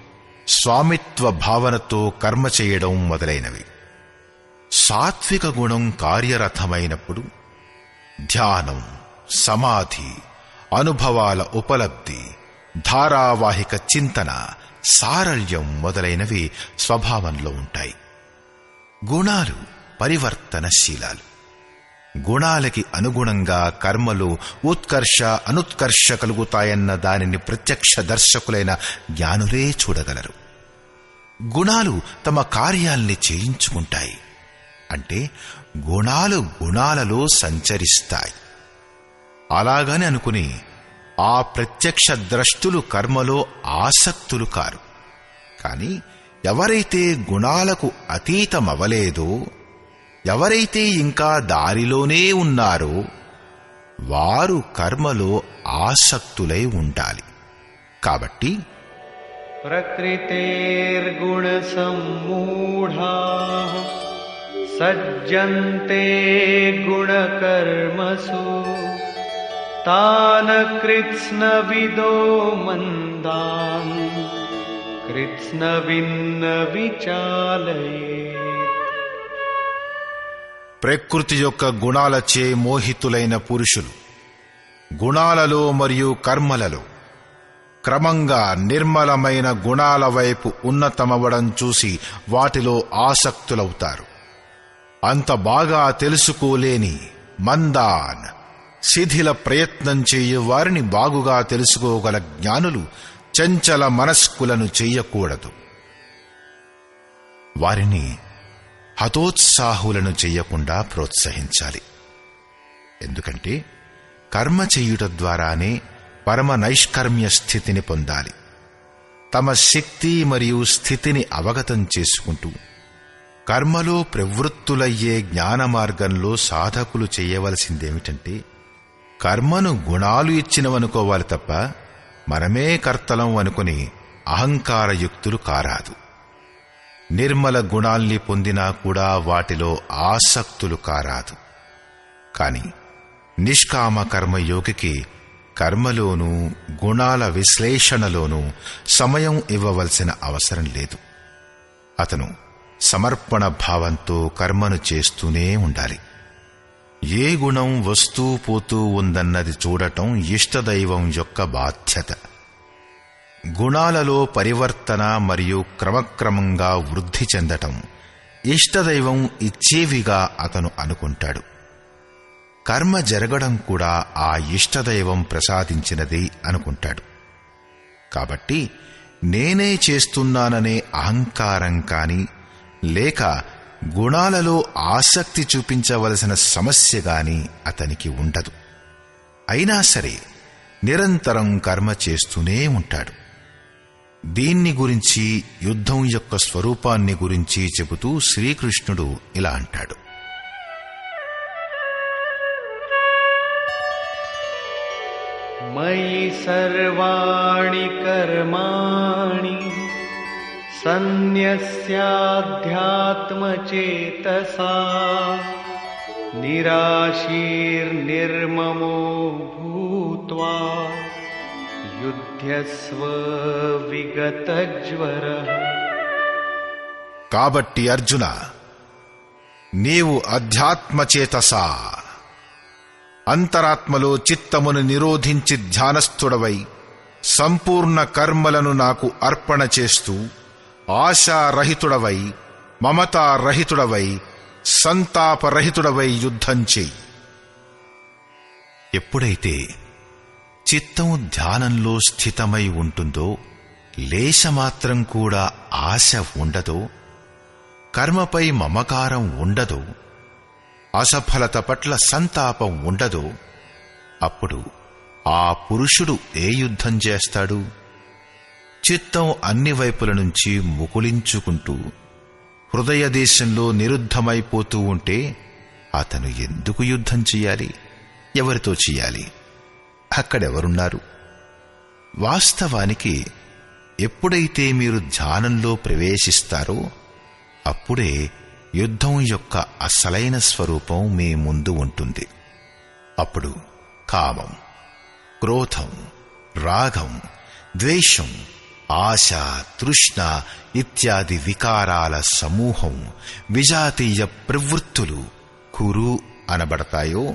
స్వామిత్వ భావనతో కర్మ చేయడం మొదలైనవి. సాత్విక గుణం కార్యరథమైనప్పుడు ధ్యానం, సమాధి, అనుభవాల ఉపలబ్ధి, ధారావాహిక చింతన, సారళ్యం మొదలైనవి స్వభావంలో ఉంటాయి. గుణాలు పరివర్తనశీలాలు. గుణాలకి అనుగుణంగా కర్మలు ఉత్కర్ష అనుత్కర్ష కలుగుతాయన్న దానిని ప్రత్యక్ష దర్శకులైన జ్ఞానులే చూడగలరు. గుణాలు తమ కార్యాల్ని చేయించుకుంటాయి. అంటే గుణాలు గుణాలలో సంచరిస్తాయి. అలాగని అనుకుని ఆ ప్రత్యక్ష ద్రష్టులు కర్మలో ఆసక్తులు కారు. కాని ఎవరైతే గుణాలకు అతీతమవలేదో, ఎవరైతే ఇంకా దారిలోనే ఉన్నారో వారు కర్మలో ఆసక్తులై ఉండాలి. కాబట్టి प्रकृतेर्गुणसम्मूढाः सज्जन्ते गुणकर्मसु तान् कृत्स्नविदो मन्दान् कृत्स्नविन्न विचालयेत्। ప్రకృతి యొక్క గుణాలచే మోహితులైన పురుషులు గుణాలలో మరియు కర్మలలో క్రమంగా నిర్మలమైన గుణాల వైపు ఉన్నతమవ్వడం చూసి వాటిలో ఆసక్తులవుతారు. అంత బాగా తెలుసుకోలేని మందాన్ శిథిల ప్రయత్నం చేయు వారిని బాగుగా తెలుసుకోగల జ్ఞానులు చంచల మనస్కులను చెయ్యకూడదు. వారిని హతోత్సాహులను చెయ్యకుండా ప్రోత్సహించాలి. ఎందుకంటే కర్మ చెయ్యుట ద్వారానే పరమ నైష్కర్మ్య స్థితిని పొందాలి. తమ శక్తి మరియు స్థితిని అవగతం చేసుకుంటూ కర్మలో ప్రవృత్తులయ్యే జ్ఞాన మార్గంలో సాధకులు చేయవలసిందేమిటంటే కర్మను గుణాలు ఇచ్చినవనుకోవాలి తప్ప మనమే కర్తలం అనుకుని అహంకారయుక్తులు కారాదు. నిర్మల గుణాల్ని పొందినా కూడా వాటిలో ఆసక్తులు కారాదు. కాని నిష్కామ కర్మయోగికి కర్మలోనూ గుణాల విశ్లేషణలోనూ సమయం ఇవ్వవలసిన అవసరం లేదు. అతను సమర్పణ భావంతో కర్మను చేస్తూనే ఉండాలి. ఏ గుణం వస్తూ పోతూ ఉందన్నది చూడటం ఇష్టదైవం యొక్క బాధ్యత. గుణాలలో పరివర్తన మరియు క్రమక్రమంగా వృద్ధి చెందటం ఇష్టదైవం ఇచ్చేవిగా అతను అనుకుంటాడు. కర్మ జరగడం కూడా ఆ ఇష్టదైవం ప్రసాదించినది అనుకుంటాడు. కాబట్టి నేనే చేస్తున్నాననే అహంకారం కాని లేక గుణాలలో ఆసక్తి చూపించవలసిన సమస్య గాని అతనికి ఉండదు. అయినా సరే నిరంతరం కర్మ చేస్తూనే ఉంటాడు. దీన్ని గురించి యుద్ధం యొక్క స్వరూపాన్ని గురించి చెబుతూ శ్రీకృష్ణుడు ఇలా అంటాడు. మయి సర్వాణి కర్మాణి సన్యస్యాధ్యాత్మచేతసా నిరాశీర్నిర్మమో భూత్వా యుధ్యస్వ విగతజ్వరః. కాబట్టి అర్జున, నీవు అధ్యాత్మచేతసా అంతరాత్మలో చిత్తమును నిరోధించి ధ్యానస్థుడవై సంపూర్ణ కర్మలను నాకు అర్పణ చేస్తూ ఆశారహితుడవై మమతారహితుడవై సంతాపరహితుడవై యుద్ధం చెయ్యి. ఎప్పుడైతే చిత్తం ధ్యానంలో స్థితమై ఉంటుందో లేశమాత్రం కూడా ఆశ ఉండదో, కర్మపై మమకారం ఉండదో, అసఫలత పట్ల సంతాపం ఉండదో, అప్పుడు ఆ పురుషుడు ఏ యుద్ధం చేస్తాడు? చిత్తం అన్ని వైపుల నుంచి ముకుళించుకుంటూ హృదయదేశంలో నిరుద్ధమైపోతూ ఉంటే అతను ఎందుకు యుద్ధం చెయ్యాలి? ఎవరితో చెయ్యాలి? అక్కడెవరున్నారు? వాస్తవానికి ఎప్పుడైతే మీరు ధ్యానంలో ప్రవేశిస్తారో అప్పుడే యుద్ధం యొక్క అసలైన స్వరూపం మీ ముందు ఉంటుంది. అప్పుడు కామం, క్రోధం, రాగం, ద్వేషం, ఆశ, తృష్ణ ఇత్యాది వికారాల సమూహం విజాతీయ ప్రవృత్తులు కురు అనబడతాయో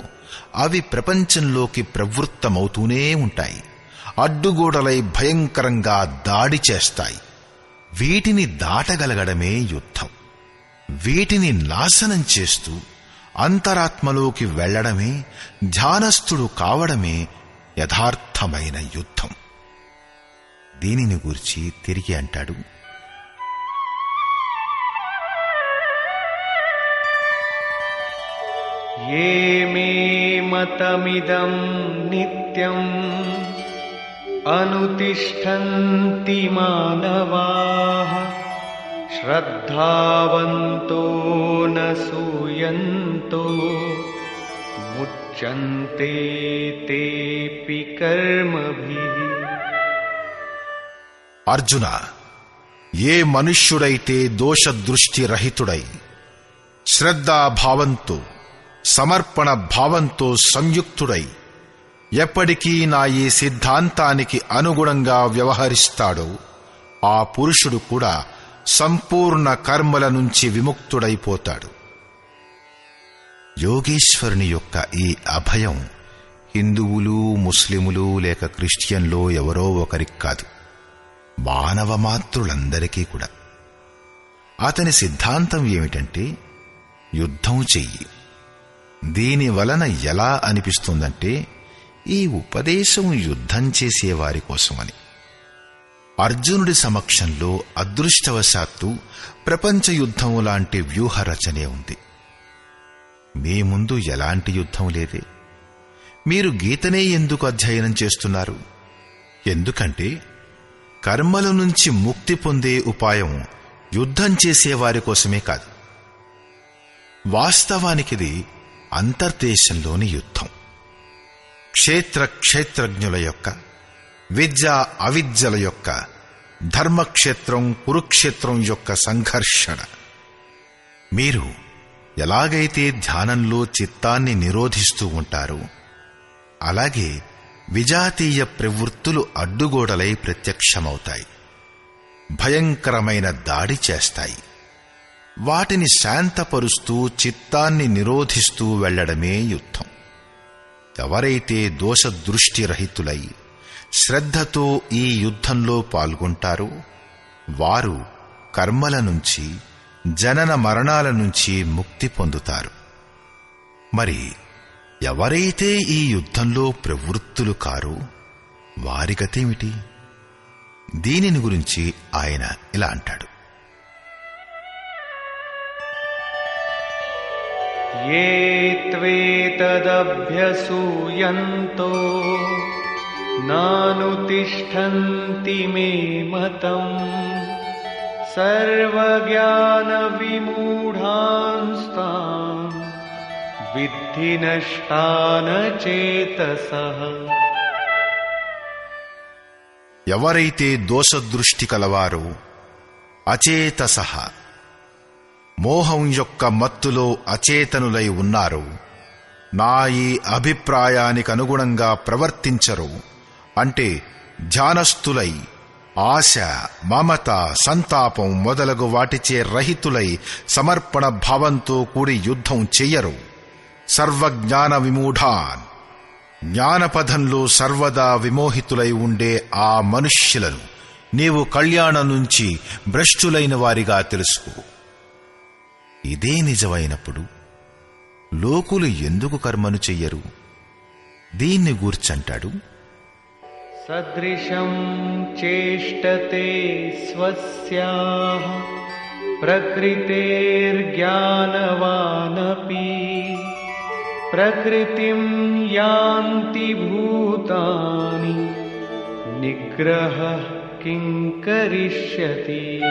అవి ప్రపంచంలోకి ప్రవృత్తమవుతూనే ఉంటాయి. అడ్డుగోడలై భయంకరంగా దాడి చేస్తాయి. వీటిని దాటగలగడమే యుద్ధం. వీటిని నాశనం చేస్తూ అంతరాత్మలోకి వెళ్లడమే, ధ్యానస్థుడు కావడమే యథార్థమైన యుద్ధం. దీనిని గురించి తిరిగి అంటాడు. ఏ మే మతమిదం నిత్యం అనుతిష్ఠంతి మానవాః శ్రద్ధావంతో న సూయంతో ముచ్యంతే తేపి కర్మభిః. అర్జున, ఏ మనుష్యుడైతే దోషదృష్టి రహితుడై శ్రద్ధాభావంతో సమర్పణ భావంతో సంయుక్తుడై ఎప్పటికీ నా ఈ సిద్ధాంతానికి అనుగుణంగా వ్యవహరిస్తాడో ఆ పురుషుడు కూడా సంపూర్ణ కర్మల నుంచి విముక్తుడైపోతాడు. యోగేశ్వరుని యొక్క ఈ అభయం హిందువులు, ముస్లిములు లేక క్రిస్టియన్లో ఎవరో ఒకరికి కాదు, మానవ మాతృలందరికీ కూడా. అతని సిద్ధాంతం ఏమిటంటే యుద్ధం చెయ్యి. దీని వలన ఎలా అనిపిస్తుందంటే ఈ ఉపదేశం యుద్ధం చేసేవారి కోసమని. అర్జునుడి సమక్షంలో అదృష్టవశాత్తు ప్రపంచ యుద్ధం లాంటి వ్యూహరచనే ఉంది. మీ ముందు ఎలాంటి యుద్ధం లేదే. మీరు గీతనే ఎందుకు అధ్యయనం చేస్తున్నారు? ఎందుకంటే కర్మల నుంచి ముక్తి పొందే ఉపాయం యుద్ధం చేసేవారి కోసమే కాదు. వాస్తవానికిది అంతర్దేశంలోని యుద్ధం. క్షేత్రజ్ఞుల యొక్క, విద్య అవిద్యల యొక్క, ధర్మక్షేత్రం కురుక్షేత్రం యొక్క సంఘర్షణ. మీరు ఎలాగైతే ధ్యానంలో చిత్తాన్ని నిరోధిస్తూ ఉంటారో అలాగే విజాతీయ ప్రవృత్తులు అడ్డుగోడలై ప్రత్యక్షమవుతాయి, భయంకరమైన దాడి చేస్తాయి. వాటిని శాంతపరుస్తూ చిత్తాన్ని నిరోధిస్తూ వెళ్లడమే యుద్ధం. ఎవరైతే దోషదృష్టి రహితులై శ్రద్ధతో ఈ యుద్ధంలో పాల్గొంటారో వారు కర్మల నుంచి, జనన మరణాల నుంచి ముక్తి పొందుతారు. మరి ఎవరైతే ఈ యుద్ధంలో ప్రవృత్తులు కారో వారి గతేమిటి? దీనిని గురించి ఆయన ఇలా అంటాడు. ये त्वेतदभ्यसूयन्तो नानुतिष्ठन्ति मे मतम् सर्वज्ञानविमूढांस्तान् विद्धि नष्टान चेतसः. ఎవరైతే దోషదృష్టి కలవారో అచేతసః, మోహం యొక్క మత్తులో అచేతనులై ఉన్నారో, నా ఈ అభిప్రాయానికి అనుగుణంగా ప్రవర్తించరు అంటే ధ్యానస్థులై ఆశ, మమత, సంతాపం మొదలగు వాటిచే రహితులై సమర్పణ భావంతో కూడి యుద్ధం చెయ్యరు. సర్వజ్ఞాన విమూఢాన్, జ్ఞానపథంలో సర్వదా విమోహితులై ఉండే ఆ మనుష్యులను నీవు కళ్యాణం నుంచి భ్రష్టులైన వారిగా తెలుసుకో. ఇదే నిజమైనప్పుడు లోకులు ఎందుకు కర్మను చెయ్యరు? దీన్ని గూర్చంటాడు. సదృశం చేష్టతే స్వస్యాః ప్రకృతేర్జ్ఞానవానపి ప్రకృతిం యాంతి భూతాని నిగ్రహ కిం కరిష్యతి.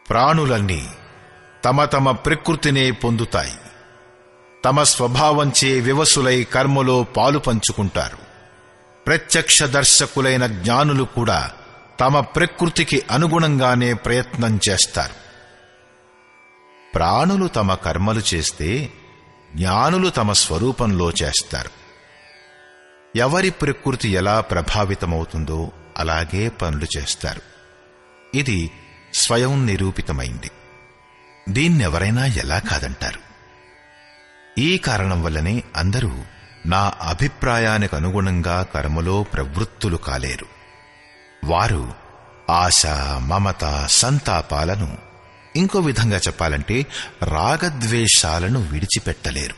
ప్రాణులన్నీ తమ తమ ప్రకృతినే పొందుతాయి. తమ స్వభావంచే వివసులై కర్మలో పాలు పంచుకుంటారు. ప్రత్యక్ష దర్శకులైన జ్ఞానులు కూడా తమ ప్రకృతికి అనుగుణంగానే ప్రయత్నం చేస్తారు. ప్రాణులు తమ కర్మలు చేస్తే జ్ఞానులు తమ స్వరూపంలో చేస్తారు. ఎవరి ప్రకృతి ఎలా ప్రభావితమవుతుందో అలాగే పనులు చేస్తారు. ఇది స్వయం నిరూపితమైంది. దీన్నెవరైనా ఎలా కాదంటారు? ఈ కారణం వల్లనే అందరూ నా అభిప్రాయానికి అనుగుణంగా కర్మలో ప్రవృత్తులు కాలేరు. వారు ఆశ, మమత, సంతాపాలను, ఇంకో విధంగా చెప్పాలంటే రాగద్వేషాలను విడిచిపెట్టలేరు.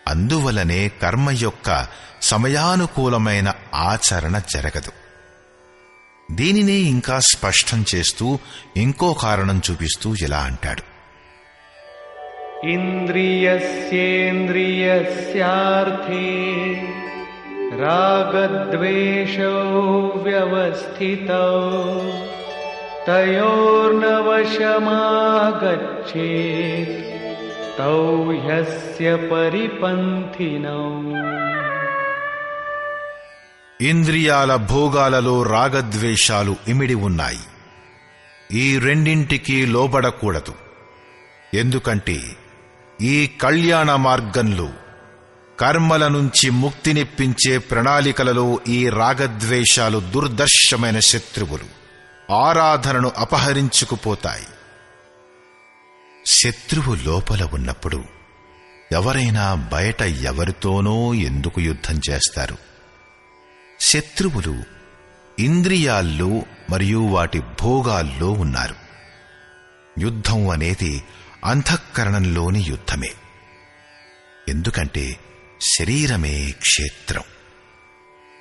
అందువలనే కర్మ యొక్క సమయానుకూలమైన ఆచరణ జరగదు. దీనినే ఇంకా స్పష్టం చేస్తూ ఇంకో కారణం చూపిస్తూ ఇలా అంటాడు. ఇంద్రియస్యేంద్రియస్యార్థే రాగద్వేషౌ వ్యవస్థితౌ తయోర్నవశమాగచ్ఛేత్ తౌ హ్యస్య పరిపంథినౌ. ఇంద్రియాల భోగాలలో రాగద్వేషాలు ఇమిడి ఉన్నాయి. ఈ రెండింటికి లోబడకూడదు. ఎందుకంటే ఈ కళ్యాణ మార్గంలో కర్మల నుంచి ముక్తినిప్పించే ప్రణాళికలలో ఈ రాగద్వేషాలు దుర్దర్శమైన శత్రువులు. ఆరాధనను అపహరించుకుపోతాయి. శత్రువు లోపల ఉన్నప్పుడు ఎవరైనా బయట ఎవరితోనో ఎందుకు యుద్ధం చేస్తారు? శత్రువులు ఇంద్రియాల్లో మరియు వాటి భోగాల్లో ఉన్నారు. యుద్ధం అనేది అంతఃకరణంలోని యుద్ధమే. ఎందుకంటే శరీరమే క్షేత్రం.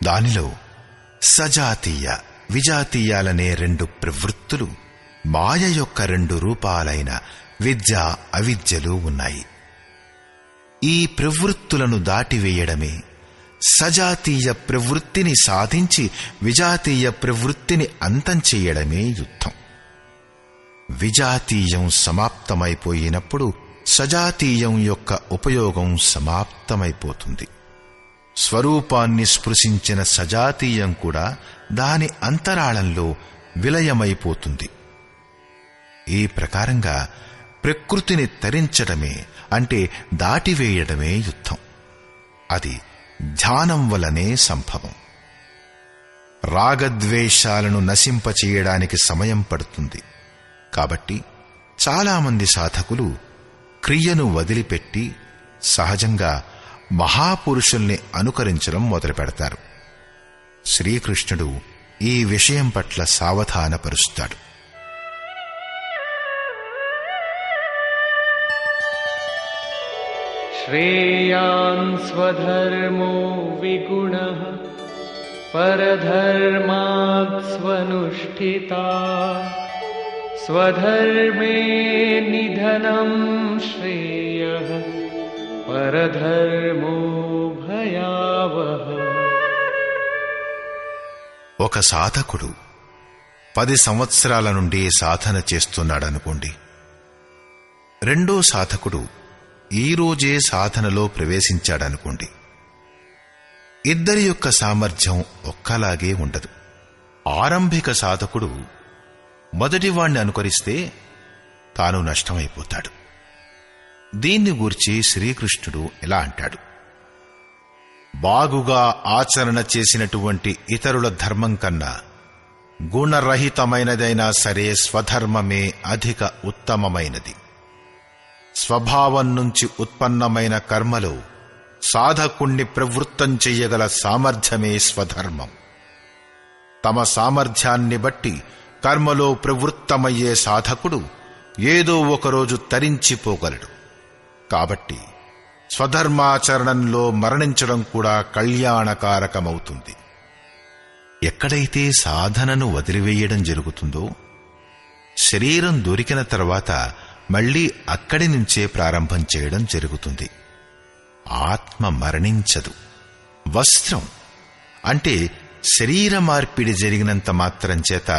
దానిలో సజాతీయ, విజాతీయాలనే రెండు ప్రవృత్తులు, మాయ యొక్క రెండు రూపాలైన విద్య, అవిద్యలు ఉన్నాయి. ఈ ప్రవృత్తులను దాటివేయడమే, సజాతీయ ప్రవృత్తిని సాధించి విజాతీయ ప్రవృత్తిని అంతం చెయ్యడమే యుద్ధం. విజాతీయం సమాప్తమైపోయినప్పుడు సజాతీయం యొక్క ఉపయోగం సమాప్తమైపోతుంది. స్వరూపాన్ని స్పృశించిన సజాతీయం కూడా దాని అంతరాళంలో విలయమైపోతుంది. ఈ ప్రకారంగా ప్రకృతిని తరించడమే, అంటే దాటివేయడమే యుద్ధం. అది ధ్యానం వలనే సంభవం. రాగద్వేషాలను నశింపచేయడానికి సమయం పడుతుంది. కాబట్టి చాలామంది సాధకులు క్రియను వదిలిపెట్టి సహజంగా మహాపురుషుల్ని అనుకరించడం మొదలుపెడతారు. శ్రీకృష్ణుడు ఈ విషయం పట్ల సావధానపరుస్తాడు. శ్రేయాన్ స్వధర్మో విగుణః పరధర్మాత్ స్వనుష్ఠితా స్వధర్మే నిధనం శ్రేయః పరధర్మో భయావహ. ఒక సాధకుడు 10 సంవత్సరాల నుండి సాధన చేస్తున్నాడనుకోండి. రెండో సాధకుడు ఈ రోజే సాధనలో ప్రవేశించాడనుకోండి. ఇద్దరి యొక్క సామర్థ్యం ఒక్కలాగే ఉండదు. ఆరంభిక సాధకుడు మొదటివాణ్ణి అనుకరిస్తే తాను నష్టమైపోతాడు. దీన్ని గూర్చి శ్రీకృష్ణుడు ఇలా అంటాడు: బాగుగా ఆచరణ చేసినటువంటి ఇతరుల ధర్మం కన్నా గుణరహితమైనదైనా సరే స్వధర్మమే అధిక ఉత్తమమైనది. స్వభావం నుంచి ఉత్పన్నమైన కర్మలో సాధకుణ్ణి ప్రవృత్తం చెయ్యగల సామర్థ్యమే స్వధర్మం. తమ సామర్థ్యాన్ని బట్టి కర్మలో ప్రవృత్తమయ్యే సాధకుడు ఏదో ఒకరోజు తరించిపోగలడు. కాబట్టి స్వధర్మాచరణంలో మరణించడం కూడా కళ్యాణకారకమవుతుంది. ఎక్కడైతే సాధనను వదిలివేయడం జరుగుతుందో, శరీరం దొరికిన తర్వాత మళ్లీ అక్కడి నుంచే ప్రారంభం చేయడం జరుగుతుంది. ఆత్మ మరణించదు. వస్త్రం అంటే శరీర మార్పిడి జరిగినంత మాత్రం చేత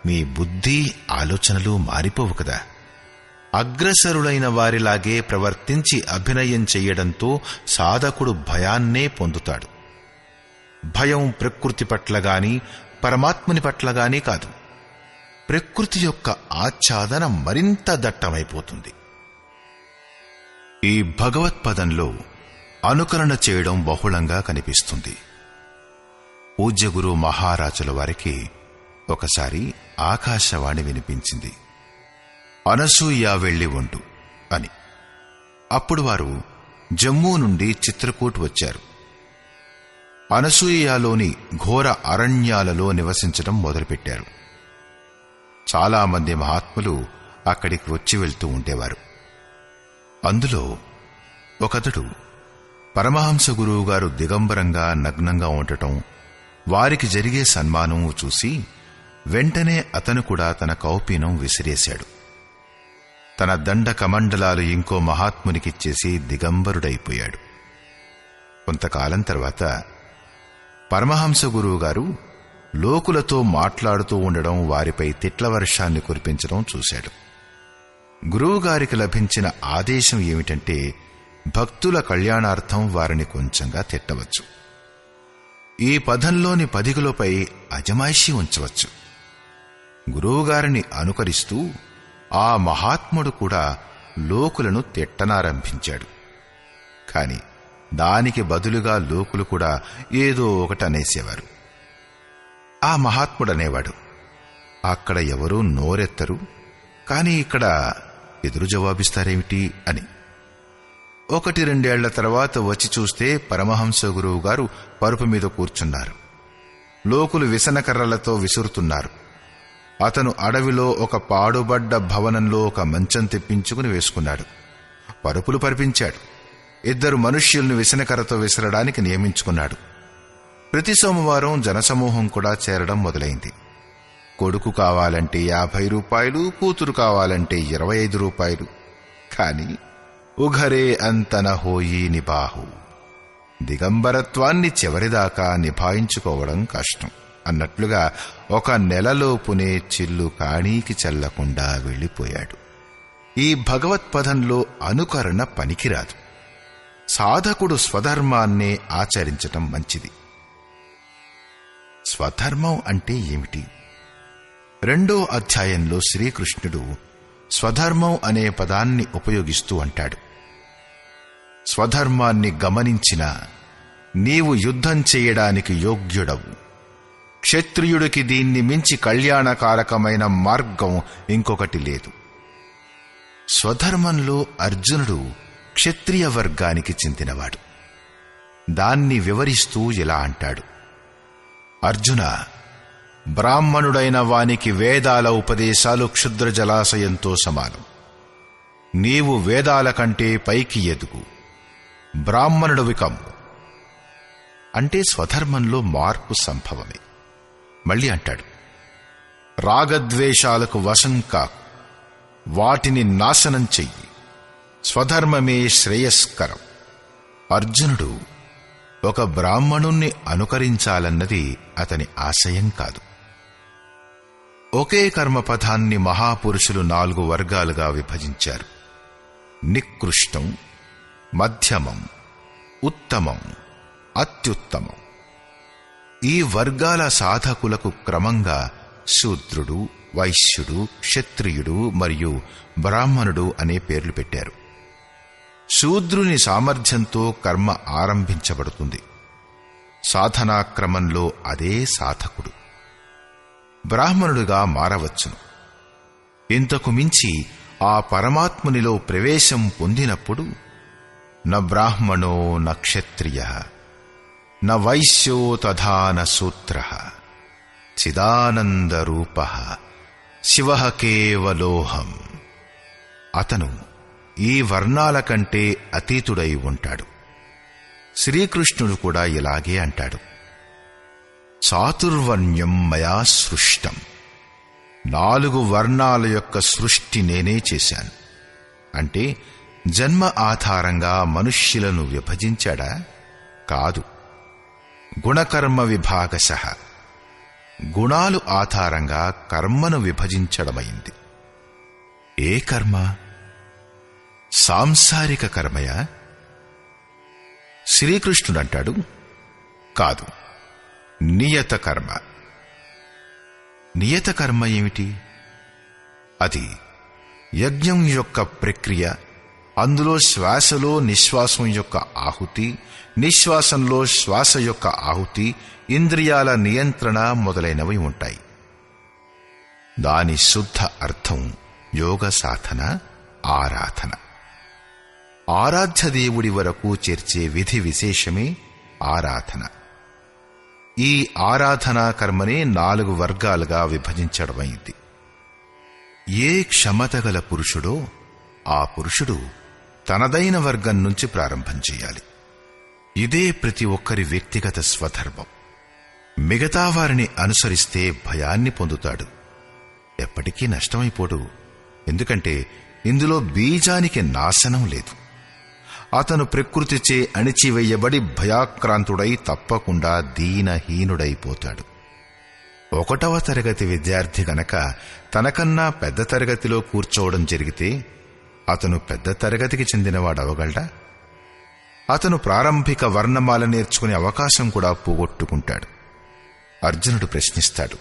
మీ బుద్ధి, ఆలోచనలు మారిపోవు కదా. అగ్రసరులైన వారిలాగే ప్రవర్తించి అభినయం చెయ్యడంతో సాధకుడు భయాన్నే పొందుతాడు. భయం ప్రకృతి పట్లగాని పరమాత్ముని పట్లగాని కాదు. ప్రకృతి యొక్క ఆచ్ఛాదన మరింత దట్టమైపోతుంది. ఈ భగవత్పదంలో అనుకరణ చేయడం బహుళంగా కనిపిస్తుంది. పూజ్య గురు మహారాజుల వారికి ఒకసారి ఆకాశవాణి వినిపించింది, అనసూయ వెళ్ళి ఉండు అని. అప్పుడు వారు జమ్మూ నుండి చిత్రకూట్ వచ్చారు. అనసూయలోని ఘోర అరణ్యాలలో నివసించడం మొదలుపెట్టారు. చాలామంది మహాత్ములు అక్కడికి వచ్చి వెళ్తూ ఉండేవారు. అందులో ఒకతడు పరమహంస గురువుగారు దిగంబరంగా నగ్నంగా ఉండటం, వారికి జరిగే సన్మానం చూసి వెంటనే అతను కూడా తన కౌపీనం విసిరేశాడు. తన దండ కమండలాలు ఇంకో మహాత్మునికిచ్చేసి దిగంబరుడైపోయాడు. కొంతకాలం తర్వాత పరమహంస గురువుగారు లోకులతో మాట్లాడుతూ ఉండడం, వారిపై తిట్ల వర్షాన్ని కురిపించడం చూశాడు. గురువుగారికి లభించిన ఆదేశం ఏమిటంటే భక్తుల కళ్యాణార్థం వారిని కొంచెంగా తిట్టవచ్చు. ఈ పదంలోని పదికలపై అజమాయిషీ ఉంచవచ్చు. గురువుగారిని అనుకరిస్తూ ఆ మహాత్ముడు కూడా లోకులను తిట్టనారంభించాడు. కాని దానికి బదులుగా లోకులు కూడా ఏదో ఒకటనేసేవారు. ఆ మహాత్ముడనేవాడు, అక్కడ ఎవరూ నోరెత్తరు, కాని ఇక్కడ ఎదురు జవాబిస్తారేమిటి అని. 1-2 ఏళ్ల తర్వాత వచ్చి చూస్తే పరమహంస గురువు గారు పరుపు మీద కూర్చున్నారు. లోకులు విసనకర్రలతో విసురుతున్నారు. అతను అడవిలో ఒక పాడుబడ్డ భవనంలో ఒక మంచం తెప్పించుకుని వేసుకున్నాడు. పరుపులు పరిపించాడు. 2 మనుష్యుల్ని విసనకర్రతో విసరడానికి నియమించుకున్నాడు. ప్రతి సోమవారం జనసమూహం కూడా చేరడం మొదలైంది. కొడుకు కావాలంటే 50 రూపాయలు, కూతురు కావాలంటే 25 రూపాయలు. కాని ఉఘరే అంతన హోయి నిబాహు, దిగంబరత్వాన్ని చివరిదాకా నిభాయించుకోవడం కష్టం అన్నట్లుగా 1 నెలలోపునే చిల్లు కాణీకి చెల్లకుండా వెళ్ళిపోయాడు. ఈ భగవత్పదంలో అనుకరణ పనికిరాదు. సాధకుడు స్వధర్మాన్నే ఆచరించటం మంచిది. స్వధర్మం అంటే ఏమిటి? 2వ అధ్యాయంలో శ్రీకృష్ణుడు స్వధర్మం అనే పదాన్ని ఉపయోగిస్తూ అంటాడు, స్వధర్మాన్ని గమనించిన నీవు యుద్ధం చేయడానికి యోగ్యుడవు. క్షత్రియుడికి దీన్ని మించి కళ్యాణకారకమైన మార్గం ఇంకొకటి లేదు. స్వధర్మంలో అర్జునుడు క్షత్రియ వర్గానికి చెందినవాడు. దాన్ని వివరిస్తూ ఇలా అంటాడు, అర్జున, బ్రాహ్మణుడైన వానికి వేదాల ఉపదేశాలు క్షుద్ర జలాశయంతో సమానం. నీవు వేదాల కంటే పైకి ఎదుగు, బ్రాహ్మణుడివి కమ్ము. అంటే స్వధర్మంలో మార్పు సంభవమే. మళ్ళీ అంటాడు, రాగద్వేషాలకు వశం కాకు, వాటిని నాశనం చెయ్యి. స్వధర్మమే శ్రేయస్కరం. అర్జునుడు ఒక బ్రాహ్మణుణ్ణి అనుకరించాలన్నది అతని ఆశయం కాదు. ఒకే కర్మపథాన్ని మహాపురుషులు 4 వర్గాలుగా విభజించారు: నికృష్టం, మధ్యమం, ఉత్తమం, అత్యుత్తమం. ఈ వర్గాల సాధకులకు క్రమంగా శూద్రుడు, వైశ్యుడు, క్షత్రియుడు మరియు బ్రాహ్మణుడు అనే పేర్లు పెట్టారు. శూద్రుని సామర్థ్యంతో కర్మ ఆరంభించబడుతుంది. సాధనా క్రమంలో అదే సాధకుడు బ్రాహ్మణుడుగా మారవచ్చును. ఇంతకు మించి ఆ పరమాత్మునిలో ప్రవేశం పొందినప్పుడు న బ్రాహ్మణో న క్షత్రియః న వైశ్యో తథా న శూద్రః చిదానందరూపః శివః కేవలోహం. అతను ఈ వర్ణాల కంటే అతీతుడై ఉంటాడు. శ్రీకృష్ణుడు కూడా ఇలాగే అంటాడు, చాతుర్వర్ణ్యం మయా సృష్టం. 4 వర్ణాల యొక్క సృష్టి నేనే చేశాను. అంటే జన్మ ఆధారంగా మనుష్యులను విభజించాడా? కాదు. గుణకర్మ విభాగశః, గుణాలు ఆధారంగా కర్మను విభజించడమైంది. ఏ కర్మ? సాంసారిక కర్మయా? శ్రీకృష్ణుడంటాడు, కాదు, నియత కర్మ. నియత కర్మ ఏమిటి? అది యజ్ఞం యొక్క ప్రక్రియ. అందులో శ్వాసలో నిశ్వాసం యొక్క ఆహుతి, నిశ్వాసంలో శ్వాస యొక్క ఆహుతి, ఇంద్రియాల నియంత్రణ మొదలైనవి ఉంటాయి. దాని శుద్ధ అర్థం యోగ సాధన, ఆరాధన. ఆరాధ్య దేవుడి వరకు చేర్చే విధి విశేషమే ఆరాధన. ఈ ఆరాధనా కర్మనే 4 వర్గాలుగా విభజించడమైంది. ఏ క్షమత గల పురుషుడో ఆ పురుషుడు తనదైన వర్గం నుంచి ప్రారంభం చేయాలి. ఇదే ప్రతి ఒక్కరి వ్యక్తిగత స్వధర్మం. మిగతా వారిని అనుసరిస్తే భయాన్ని పొందుతాడు, ఎప్పటికీ నష్టమైపోడు. ఎందుకంటే ఇందులో బీజానికి నాశనం లేదు. అతను ప్రకృతిచే అణిచివేయబడి భయాక్రాంతుడై తప్పకుండా దీనహీనుడైపోతాడు. 1వ తరగతి విద్యార్థి గనక తనకన్నా పెద్ద తరగతిలో కూర్చోవడం జరిగితే అతను పెద్ద తరగతికి చెందినవాడవగలడా? అతను ప్రారంభిక వర్ణమాల నేర్చుకునే అవకాశం కూడా పోగొట్టుకుంటాడు. అర్జునుడు ప్రశ్నిస్తాడు,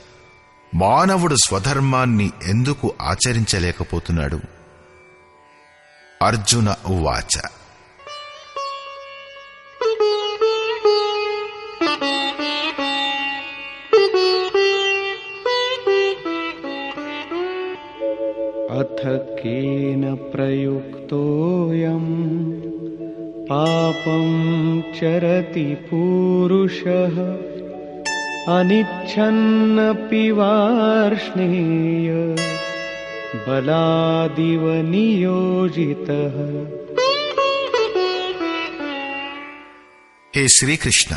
మానవుడు స్వధర్మాన్ని ఎందుకు ఆచరించలేకపోతున్నాడు? అర్జున ఉవాచ. అథ కేన ప్రయుక్తోయం పాపం చరతి పూరుషః అనిచ్ఛన్నపి వార్ష్ణేయ బలాదివ నియోజితః. హే శ్రీకృష్ణ,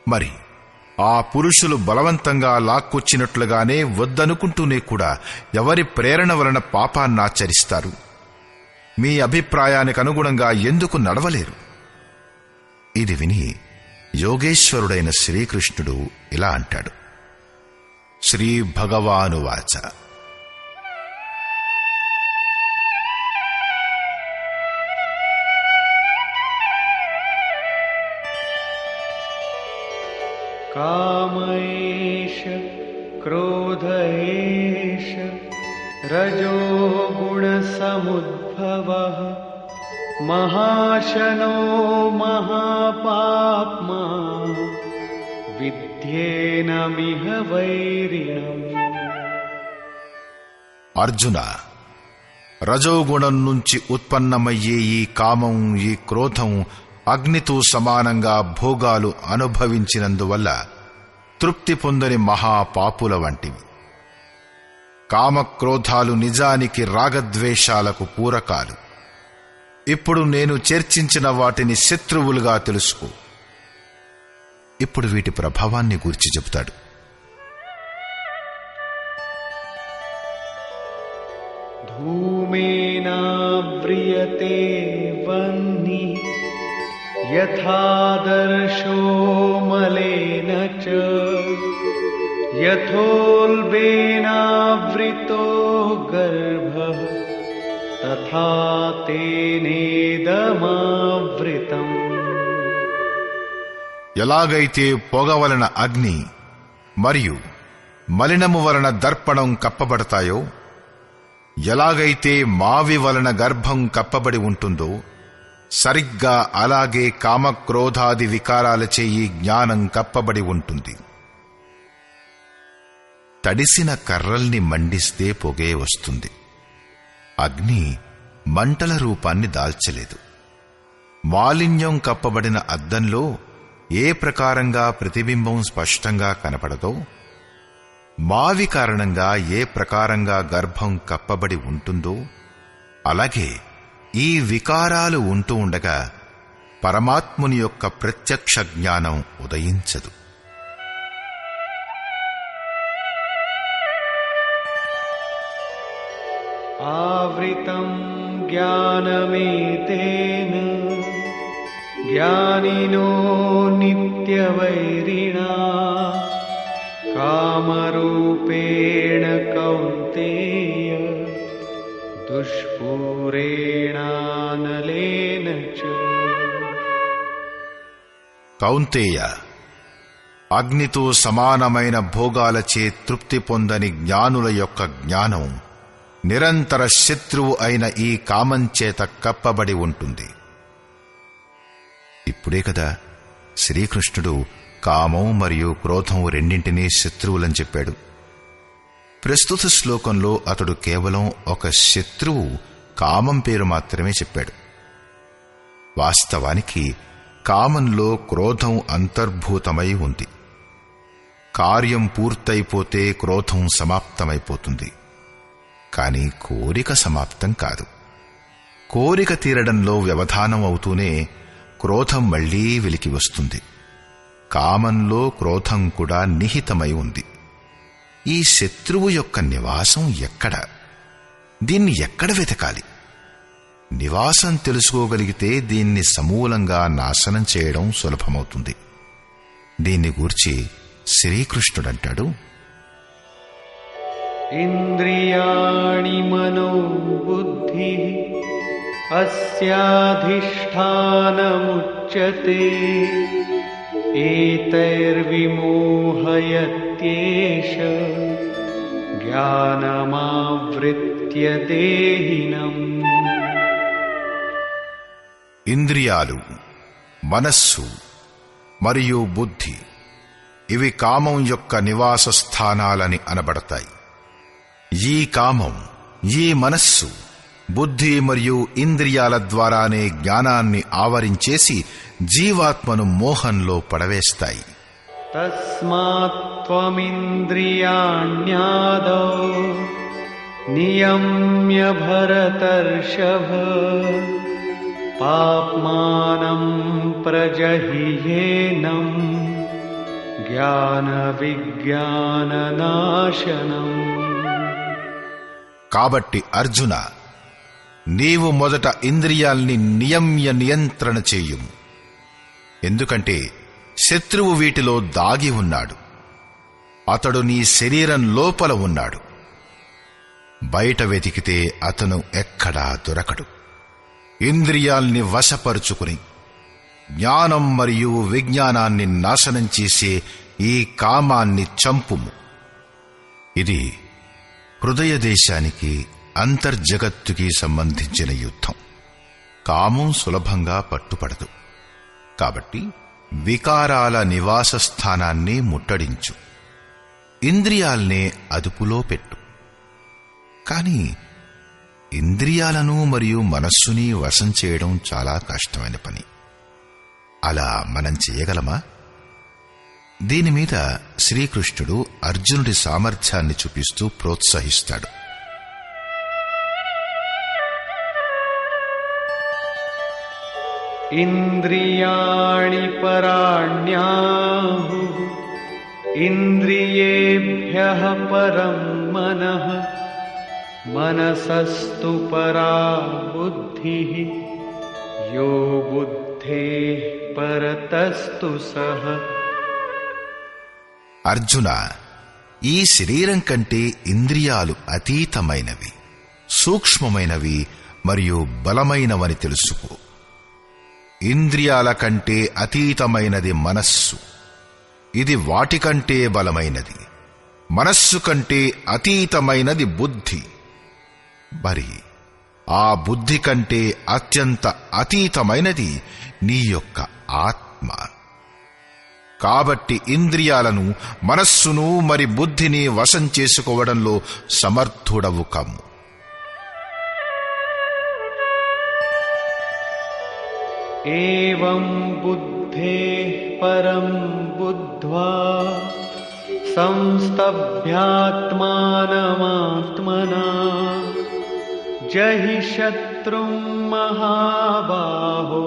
మరి ఆ పురుషులు బలవంతంగా లాక్కొచ్చినట్లుగానే వద్దనుకుంటూనే కూడా ఎవరి ప్రేరణ వలన పాపాన్నాచరిస్తారు? మీ అభిప్రాయానికి అనుగుణంగా ఎందుకు నడవలేరు? ఇది విని యోగేశ్వరుడైన శ్రీకృష్ణుడు ఇలా అంటాడు. శ్రీ భగవానువాచ. కామేష క్రోధేష రజోగుణ సముద్భవః మహాశనో మహాపాప్మా విద్యేనమిహ వైరిణం. అర్జున, రజోగుణం నుంచి ఉత్పన్నమయ్యే ఈ కామం, ఈ క్రోధం అగ్నితో సమానంగా భోగాలు అనుభవించినందువల్ల తృప్తి పొందని మహాపాపుల వంటివి. కామక్రోధాలు నిజానికి రాగద్వేషాలకు పూరకాలు. ఇప్పుడు నేను చర్చించిన వాటిని శత్రువులుగా తెలుసుకో. ఇప్పుడు వీటి ప్రభావాన్ని గూర్చి చెబుతాడు. ధూమేనావ్రియతే వహ్ని యథాదర్శో మలేన చ యథోల్బేనావృతో గర్భః తథా తేనేదమావృతం. ఎలాగైతే పొగ వలన అగ్ని మరియు మలినము వలన దర్పణం కప్పబడతాయో, ఎలాగైతే మావి వలన గర్భం కప్పబడి ఉంటుందో, సరిగ్గా అలాగే కామక్రోధాది వికారాలచే ఈ జ్ఞానం కప్పబడి ఉంటుంది. తడిసిన కర్రల్ని మండిస్తే పొగే వస్తుంది. అగ్ని మంటల రూపాన్ని దాల్చలేదు. మాలిన్యం కప్పబడిన అద్దంలో ఏ ప్రకారంగా ప్రతిబింబం స్పష్టంగా కనపడదో, మావి కారణంగా ఏ ప్రకారంగా గర్భం కప్పబడి ఉంటుందో, అలాగే ఈ వికారాలు ఉంటూ ఉండగా పరమాత్ముని యొక్క ప్రత్యక్ష జ్ఞానం ఉదయించదు. ఆవృతం జ్ఞానమేతేన జ్ఞానినో నిత్యవైరిణా కామరూపేణ కౌంతేయ దుష్పూరేణానలేన చ. కౌంతేయ, అగ్నితో సమానమైన భోగాలచే తృప్తి పొందని జ్ఞానుల యొక్క జ్ఞానం నిరంతర శత్రువు అయిన ఈ కామంచేత కప్పబడి ఉంటుంది. ఇప్పుడే కదా శ్రీకృష్ణుడు కామం మరియు క్రోధం రెండింటినీ శత్రువులని చెప్పాడు. ప్రస్తుత శ్లోకంలో అతడు కేవలం ఒక శత్రువు కామం పేరు మాత్రమే చెప్పాడు. వాస్తవానికి కామంలో క్రోధం అంతర్భూతమై ఉంది. కార్యం పూర్తయిపోతే క్రోధం సమాప్తమైపోతుంది. కాని కోరిక సమాప్తం కాదు. కోరిక తీరడంలో వ్యవధానం అవుతూనే క్రోధం మళ్లీ వెలికి వస్తుంది. కామంలో క్రోధం కూడా నిహితమై ఉంది. ఈ శత్రువు యొక్క నివాసం ఎక్కడ? దీన్ని ఎక్కడ వెతకాలి? నివాసం తెలుసుకోగలిగితే దీన్ని సమూలంగా నాశనం చేయడం సులభమవుతుంది. దీన్ని గూర్చి శ్రీకృష్ణుడంటాడు, ఇంద్రియాణి మనో బుద్ధి अस्याधिष्ठानमुच्यते एतैर्विमोहयत्येष ज्ञानमावृत्य देहिनम्. ఇంద్రియాలు, మనస్సు మరియు బుద్ధి ఇవి కామం యొక్క నివాస స్థానాలని అనబడతాయి. ఈ కామం, ఈ మనస్సు, బుద్ధి మరియు ఇంద్రియాల ద్వారానే జ్ఞానాన్ని ఆవరించేసి జీవాత్మను మోహంలో పడవేస్తాయి. తస్మాత్ త్వమింద్రియాణ్యాదౌ నియమ్య భరతర్షభ పాప్మానం ప్రజహియేనం జ్ఞాన విజ్ఞాననాశనం. కాబట్టి అర్జున, నీవు మొదట ఇంద్రియాల్ని నియంత్రణ చెయ్యుము. ఎందుకంటే శత్రువు వీటిలో దాగి ఉన్నాడు. అతడు నీ శరీరం లోపల ఉన్నాడు. బయట వెతికితే అతను ఎక్కడా దొరకడు. ఇంద్రియాల్ని వశపరుచుకుని జ్ఞానం మరియు విజ్ఞానాన్ని నాశనం చేసే ఈ కామాన్ని చంపుము. ఇది హృదయ దేశానికి, అంతర్జగత్తుకి సంబంధించిన యుద్ధం. కామం సులభంగా పట్టుపడదు. కాబట్టి వికారాల నివాస స్థానాన్ని ముట్టడించు. ఇంద్రియాల్నే అదుపులో పెట్టు. కాని ఇంద్రియాలను మరియు మనస్సుని వశం చేయడం చాలా కష్టమైన పని. అలా మనం చేయగలమా? దీనిమీద శ్రీకృష్ణుడు అర్జునుడి సామర్థ్యాన్ని చూపిస్తూ ప్రోత్సహిస్తాడు. ఇంద్రియాణి పరాణ్యాహు ఇంద్రియేభ్యః పరం మనః మనసస్తు పరా బుద్ధిః యో బుద్ధేః పరతస్తు సః. అర్జున, ఈ శరీరం కంటే ఇంద్రియాలు అతీతమైనవి, సూక్ష్మమైనవి మరియు బలమైనవని తెలుసుకో. ఇంద్రియాల కంటే అతీతమైనది మనస్సు. ఇది వాటికంటే బలమైనది. మనస్సు కంటే అతీతమైనది బుద్ధి. మరి ఆ బుద్ధి కంటే అత్యంత అతీతమైనది నీ యొక్క ఆత్మ. కాబట్టి ఇంద్రియాలను, మనస్సును మరి బుద్ధిని వశం చేసుకోవడంలో సమర్థుడవు కమ్ము. ఏవం బుద్ధేః పరం బుద్ధ్వా సంస్తభ్యాత్మానమాత్మనా జహి శత్రుం మహాబాహో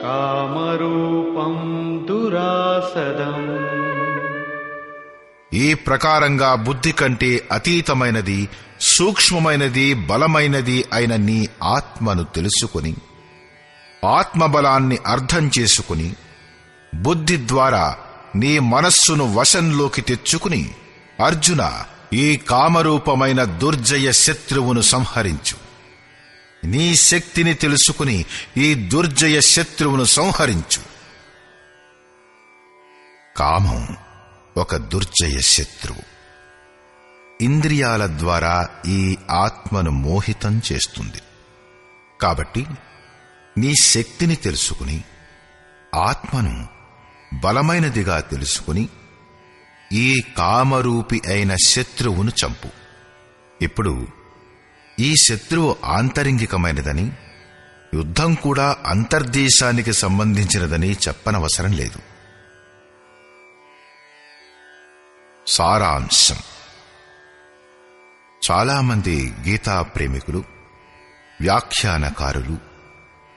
కామరూపం దురాసదం. ఈ ప్రకారంగా బుద్ధి కంటే అతీతమైనది, సూక్ష్మమైనది, బలమైనది అయిన నీ ఆత్మను తెలుసుకుని, ఆత్మబలాన్ని అర్థం చేసుకుని, బుద్ధి ద్వారా నీ మనస్సును వశంలోకి తెచ్చుకుని, అర్జున, ఈ కామరూపమైన దుర్జయ శత్రువును సంహరించు. నీ శక్తిని తెలుసుకుని ఈ దుర్జయ శత్రువును సంహరించు. కామం ఒక దుర్జయ శత్రువు. ఇంద్రియాల ద్వారా ఈ ఆత్మను మోహితం చేస్తుంది. కాబట్టి నీ శక్తిని తెలుసుకుని, ఆత్మను బలమైనదిగా తెలుసుకుని, ఈ కామరూపి అయిన శత్రువును చంపు. ఇప్పుడు ఈ శత్రువు ఆంతరింగికమైనదని, యుద్ధం కూడా అంతర్దేశానికి సంబంధించినదని చెప్పనవసరం లేదు. సారాంశం: చాలామంది గీతా ప్రేమికులు, వ్యాఖ్యానకారులు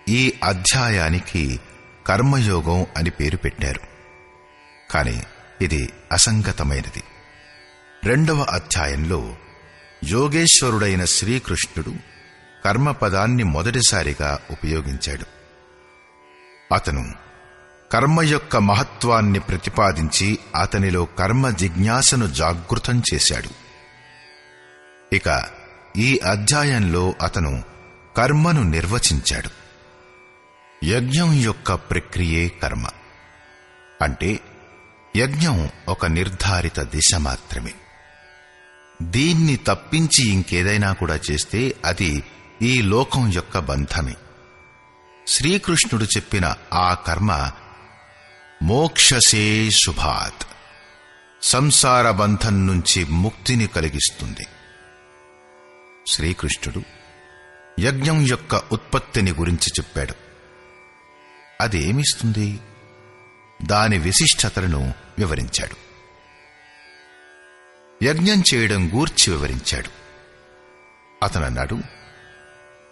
ఈ అధ్యాయానికి కర్మయోగం అని పేరు పెట్టారు. కాని ఇది అసంగతమైనది. 2వ అధ్యాయంలో యోగేశ్వరుడైన శ్రీకృష్ణుడు కర్మపదాన్ని మొదటిసారిగా ఉపయోగించాడు. అతను కర్మ యొక్క మహత్వాన్ని ప్రతిపాదించి అతనిలో కర్మ జిజ్ఞాసను జాగృతం చేశాడు. ఇక ఈ అధ్యాయంలో అతను కర్మను నిర్వచించాడు. యజ్ఞం యొక్క ప్రక్రియే కర్మ. అంటే యజ్ఞం ఒక నిర్ధారిత దిశ మాత్రమే. దీన్ని తప్పించి ఇంకేదైనా కూడా చేస్తే అది ఈ లోకం యొక్క బంధమే. శ్రీకృష్ణుడు చెప్పిన ఆ కర్మ మోక్షసే శుభాత్, సంసార బంధం నుంచి ముక్తిని కలిగిస్తుంది. శ్రీకృష్ణుడు యజ్ఞం యొక్క ఉత్పత్తిని గురించి చెప్పాడు. అదేమిస్తుంది? దాని విశిష్టతలను వివరించాడు. యజ్ఞం చేయడం గూర్చి వివరించాడు. అతనన్నాడు,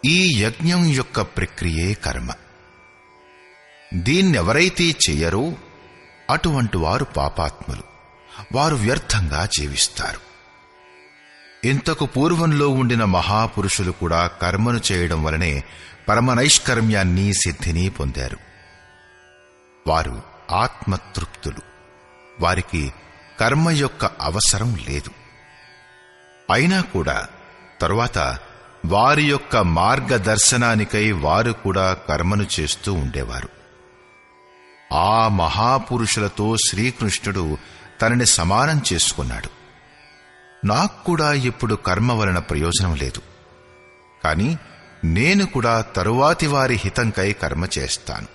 ఈ యజ్ఞం యొక్క ప్రక్రియే కర్మ. దీన్నెవరైతే చెయ్యరో అటువంటి వారు పాపాత్ములు. వారు వ్యర్థంగా జీవిస్తారు. ఇంతకు పూర్వంలో ఉండిన మహాపురుషులు కూడా కర్మను చేయడం వలనే పరమనైష్కర్మ్యాన్ని సిద్ధిని పొందారు. వారు ఆత్మతృప్తులు. వారికి కర్మ యొక్క అవసరం లేదు. అయినా కూడా తరువాత వారి యొక్క మార్గదర్శనానికై వారు కూడా కర్మను చేస్తూ ఉండేవారు. ఆ మహాపురుషులతో శ్రీకృష్ణుడు తనని సమానం చేసుకున్నాడు. నాకు కూడా ఇప్పుడు కర్మ వలన ప్రయోజనం లేదు, కాని నేను కూడా తరువాతి వారి హితంకై కర్మ చేస్తాను.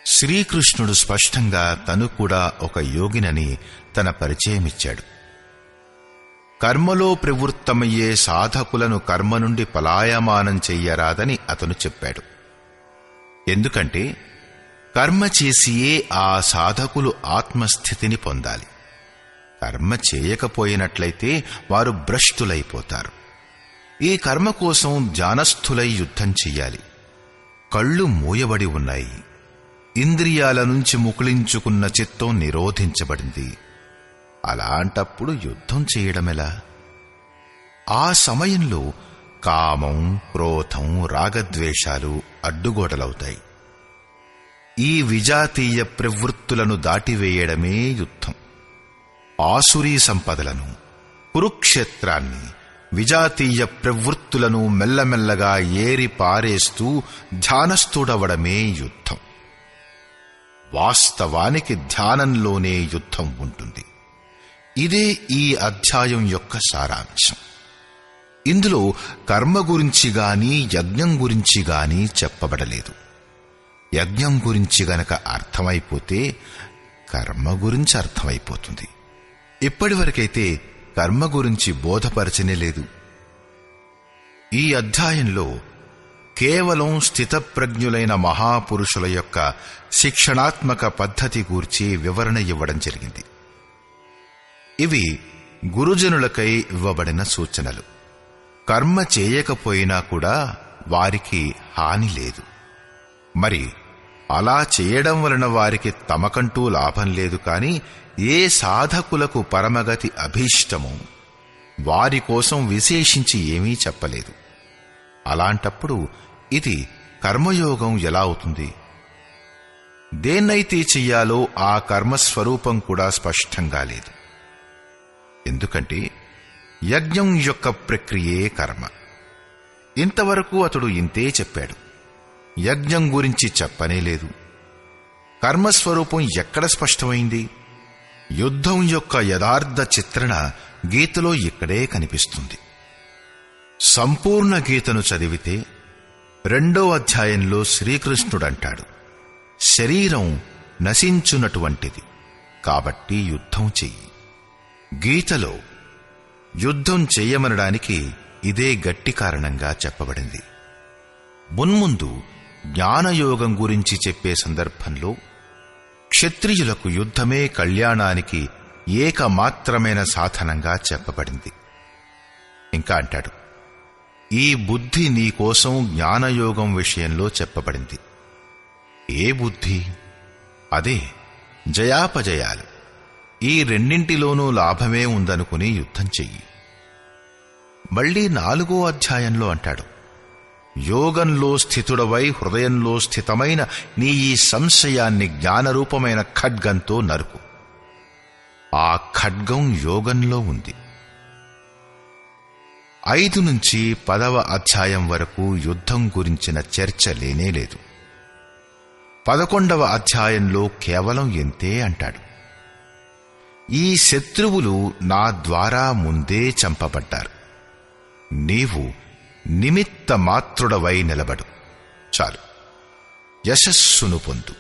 శ్రీకృష్ణుడు స్పష్టంగా తను కూడా ఒక యోగినని తన పరిచయమిచ్చాడు. కర్మలో ప్రవృత్తమయ్యే సాధకులను కర్మ నుండి పలాయమానం చెయ్యరాదని అతను చెప్పాడు. ఎందుకంటే కర్మ చేసియే ఆ సాధకులు ఆత్మస్థితిని పొందాలి. కర్మ చేయకపోయినట్లయితే వారు భ్రష్టులైపోతారు. ఈ కర్మ కోసం ధ్యానస్థులై యుద్ధం చెయ్యాలి. కళ్ళు మూయబడి ఉన్నాయి. ఇంద్రియాల నుంచి ముకుళించుకున్న చిత్తం నిరోధించబడింది. అలాంటప్పుడు యుద్ధం చేయడమెలా? ఆ సమయంలో కామం, క్రోధం, రాగద్వేషాలు అడ్డుగోడలవుతాయి. ఈ విజాతీయ ప్రవృత్తులను దాటివేయడమే యుద్ధం. ఆసురీ సంపదలను, కురుక్షేత్రాన్ని, విజాతీయ ప్రవృత్తులను మెల్లమెల్లగా ఏరి పారేస్తూ ధ్యానస్థుడవడమే యుద్ధం. వాస్తవానికి ధ్యానంలోనే యుద్ధం ఉంటుంది. ఇదే ఈ అధ్యాయం యొక్క సారాంశం. ఇందులో కర్మ గురించి గాని యజ్ఞం గురించి గాని చెప్పబడలేదు. యజ్ఞం గురించి గనక అర్థమైపోతే కర్మ గురించి అర్థమైపోతుంది. ఇప్పటివరకైతే కర్మ గురించి బోధపరచనే లేదు. ఈ అధ్యాయంలో కేవలం స్థితప్రజ్ఞులైన మహాపురుషుల యొక్క శిక్షణాత్మక పద్ధతి గూర్చి వివరణ ఇవ్వడం జరిగింది. ఇవి గురుజనులకై ఇవ్వబడిన సూచనలు. కర్మ చేయకపోయినా కూడా వారికి హాని లేదు. మరి అలా చేయడం వలన వారికి తమకంటూ లాభం లేదు. కాని ఏ సాధకులకు పరమగతి అభీష్టమో వారి కోసం విశేషించి ఏమీ చెప్పలేదు. అలాంటప్పుడు ఇది కర్మయోగం ఎలా అవుతుంది? దేన్నైతే చెయ్యాలో ఆ కర్మస్వరూపం కూడా స్పష్టంగా లేదు. ఎందుకంటే యజ్ఞం యొక్క ప్రక్రియే కర్మ. ఇంతవరకు అతడు ఇంతే చెప్పాడు. యజ్ఞం గురించి చెప్పనే లేదు. కర్మస్వరూపం ఎక్కడ స్పష్టమైంది? యుద్ధం యొక్క యథార్థ చిత్రణ గీతలో ఇక్కడే కనిపిస్తుంది. సంపూర్ణ గీతను చదివితే 2వ అధ్యాయంలో శ్రీకృష్ణుడంటాడు, శరీరం నశించునటువంటిది, కాబట్టి యుద్ధం చెయ్యి. గీతలో యుద్ధం చెయ్యమనడానికి ఇదే గట్టి కారణంగా చెప్పబడింది. మున్ముందు జ్ఞానయోగం గురించి చెప్పే సందర్భంలో క్షత్రియులకు యుద్ధమే కళ్యాణానికి ఏకమాత్రమైన సాధనంగా చెప్పబడింది. ఇంకా అంటాడు, ఈ బుద్ధి నీకోసం జ్ఞానయోగం విషయంలో చెప్పబడింది. ఏ బుద్ధి? అదే జయాపజయాలు. ఈ రెండింటిలోనూ లాభమే ఉందనుకుని యుద్ధం చెయ్యి. మళ్లీ 4వ అధ్యాయంలో అంటాడు, యోగంలో స్థితుడవై హృదయంలో స్థితమైన నీ ఈ సంశయాన్ని జ్ఞానరూపమైన ఖడ్గంతో నరుకు. ఆ ఖడ్గం యోగంలో ఉంది. 5 నుంచి 10వ అధ్యాయం వరకు యుద్ధం గురించిన చర్చ లేనేలేదు. 11వ అధ్యాయంలో కేవలం ఎంతే అంటాడు. ఈ శత్రువులు నా ద్వారా ముందే చంపబడ్డారు. నీవు నిమిత్త మాత్రుడవై నిలబడు, చాలు, యశస్సును పొందు.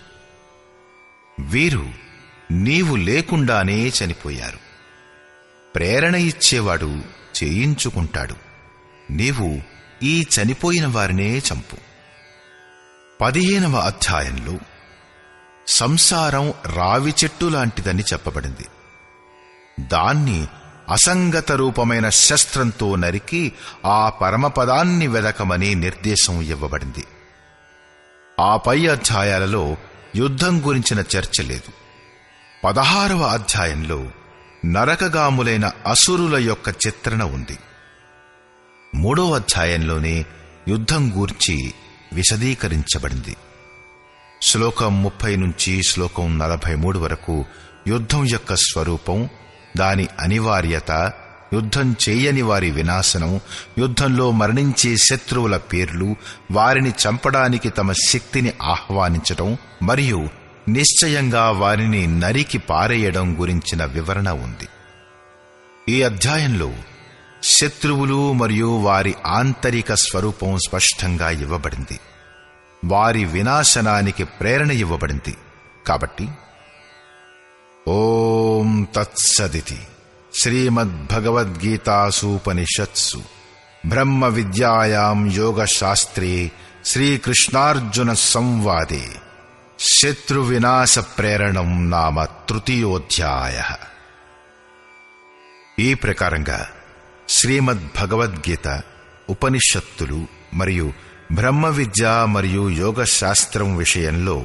వీరు నీవు లేకుండానే చనిపోయారు. ప్రేరణ ఇచ్చేవాడు చేయించుకుంటాడు. నీవు ఈ చనిపోయిన వారినే చంపు. 15వ అధ్యాయంలో సంసారం రావి చెట్టు లాంటిదని చెప్పబడింది. దాన్ని అసంగత రూపమైన శస్త్రంతో నరికి ఆ పరమపదాన్ని వెదకమని నిర్దేశం ఇవ్వబడింది. ఆ పై అధ్యాయాలలో యుద్ధం గురించిన చర్చ లేదు. 16వ అధ్యాయంలో నరకగాములైన అసురుల యొక్క చిత్రణ ఉంది. 3వ అధ్యాయంలోనే యుద్ధం గూర్చి విశదీకరించబడింది. శ్లోకం 30 నుంచి శ్లోకం 43 వరకు యుద్ధం యొక్క స్వరూపం, దాని అనివార్యత, యుద్ధం చేయని వారి వినాశనం, యుద్ధంలో మరణించే శత్రువుల పేర్లు, వారిని చంపడానికి తమ శక్తిని ఆహ్వానించటం మరియు నిశ్చయంగా వారిని నరికి పారేయడం గురించిన వివరణ ఉంది. ఈ అధ్యాయంలో శత్రువులు మరియు వారి ఆంతరిక స్వరూపం స్పష్టంగా ఇవ్వబడింది. వారి వినాశనానికి ప్రేరణ ఇవ్వబడింది. కాబట్టి ఓం తత్సదితి శ్రీమద్భగవద్గీతాసూపనిషత్సు బ్రహ్మ విద్యాయాం యోగశాస్త్రే శ్రీకృష్ణార్జున సంవాదే శత్రువినాశ ప్రేరణం నామ తృతీయోధ్యాయః. ఈ ప్రకారంగా శ్రీమద్భగవద్గీత, ఉపనిషత్తులు మరియు బ్రహ్మ విద్య మరియు యోగశాస్త్రం విషయంలో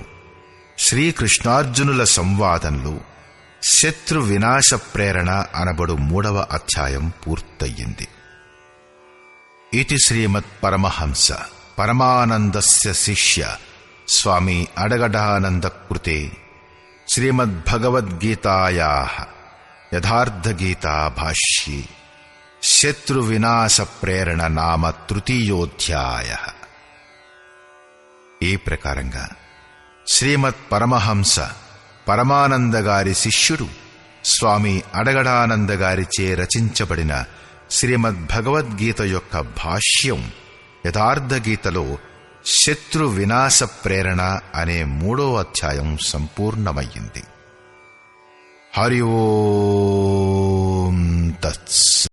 శ్రీకృష్ణార్జునుల సంవాదంలో శత్రు వినాశ ప్రేరణ అనబడు 3వ అధ్యాయం పూర్తయింది. ఇతి శ్రీమత్ పరమహంస పరమానందస్య శిష్య స్వామి అడగడానంద కృతే శ్రీమద్భగవద్గీతాయాః యథార్థగీతా భాష్యే శత్రు వినాశ ప్రేరణ నామ తృతీయోధ్యాయః. ఈ ప్రకారంగా శ్రీమత్ పరమహంస పరమానంద గారి శిష్యుడు స్వామి అడగడానంద గారిచే రచించబడిన శ్రీమద్భగవద్గీత యొక్క భాష్యం యథార్థగీతలో శత్రు వినాశ ప్రేరణ అనే 3వ అధ్యాయం సంపూర్ణమయ్యింది. హరి ఓం తత్స్.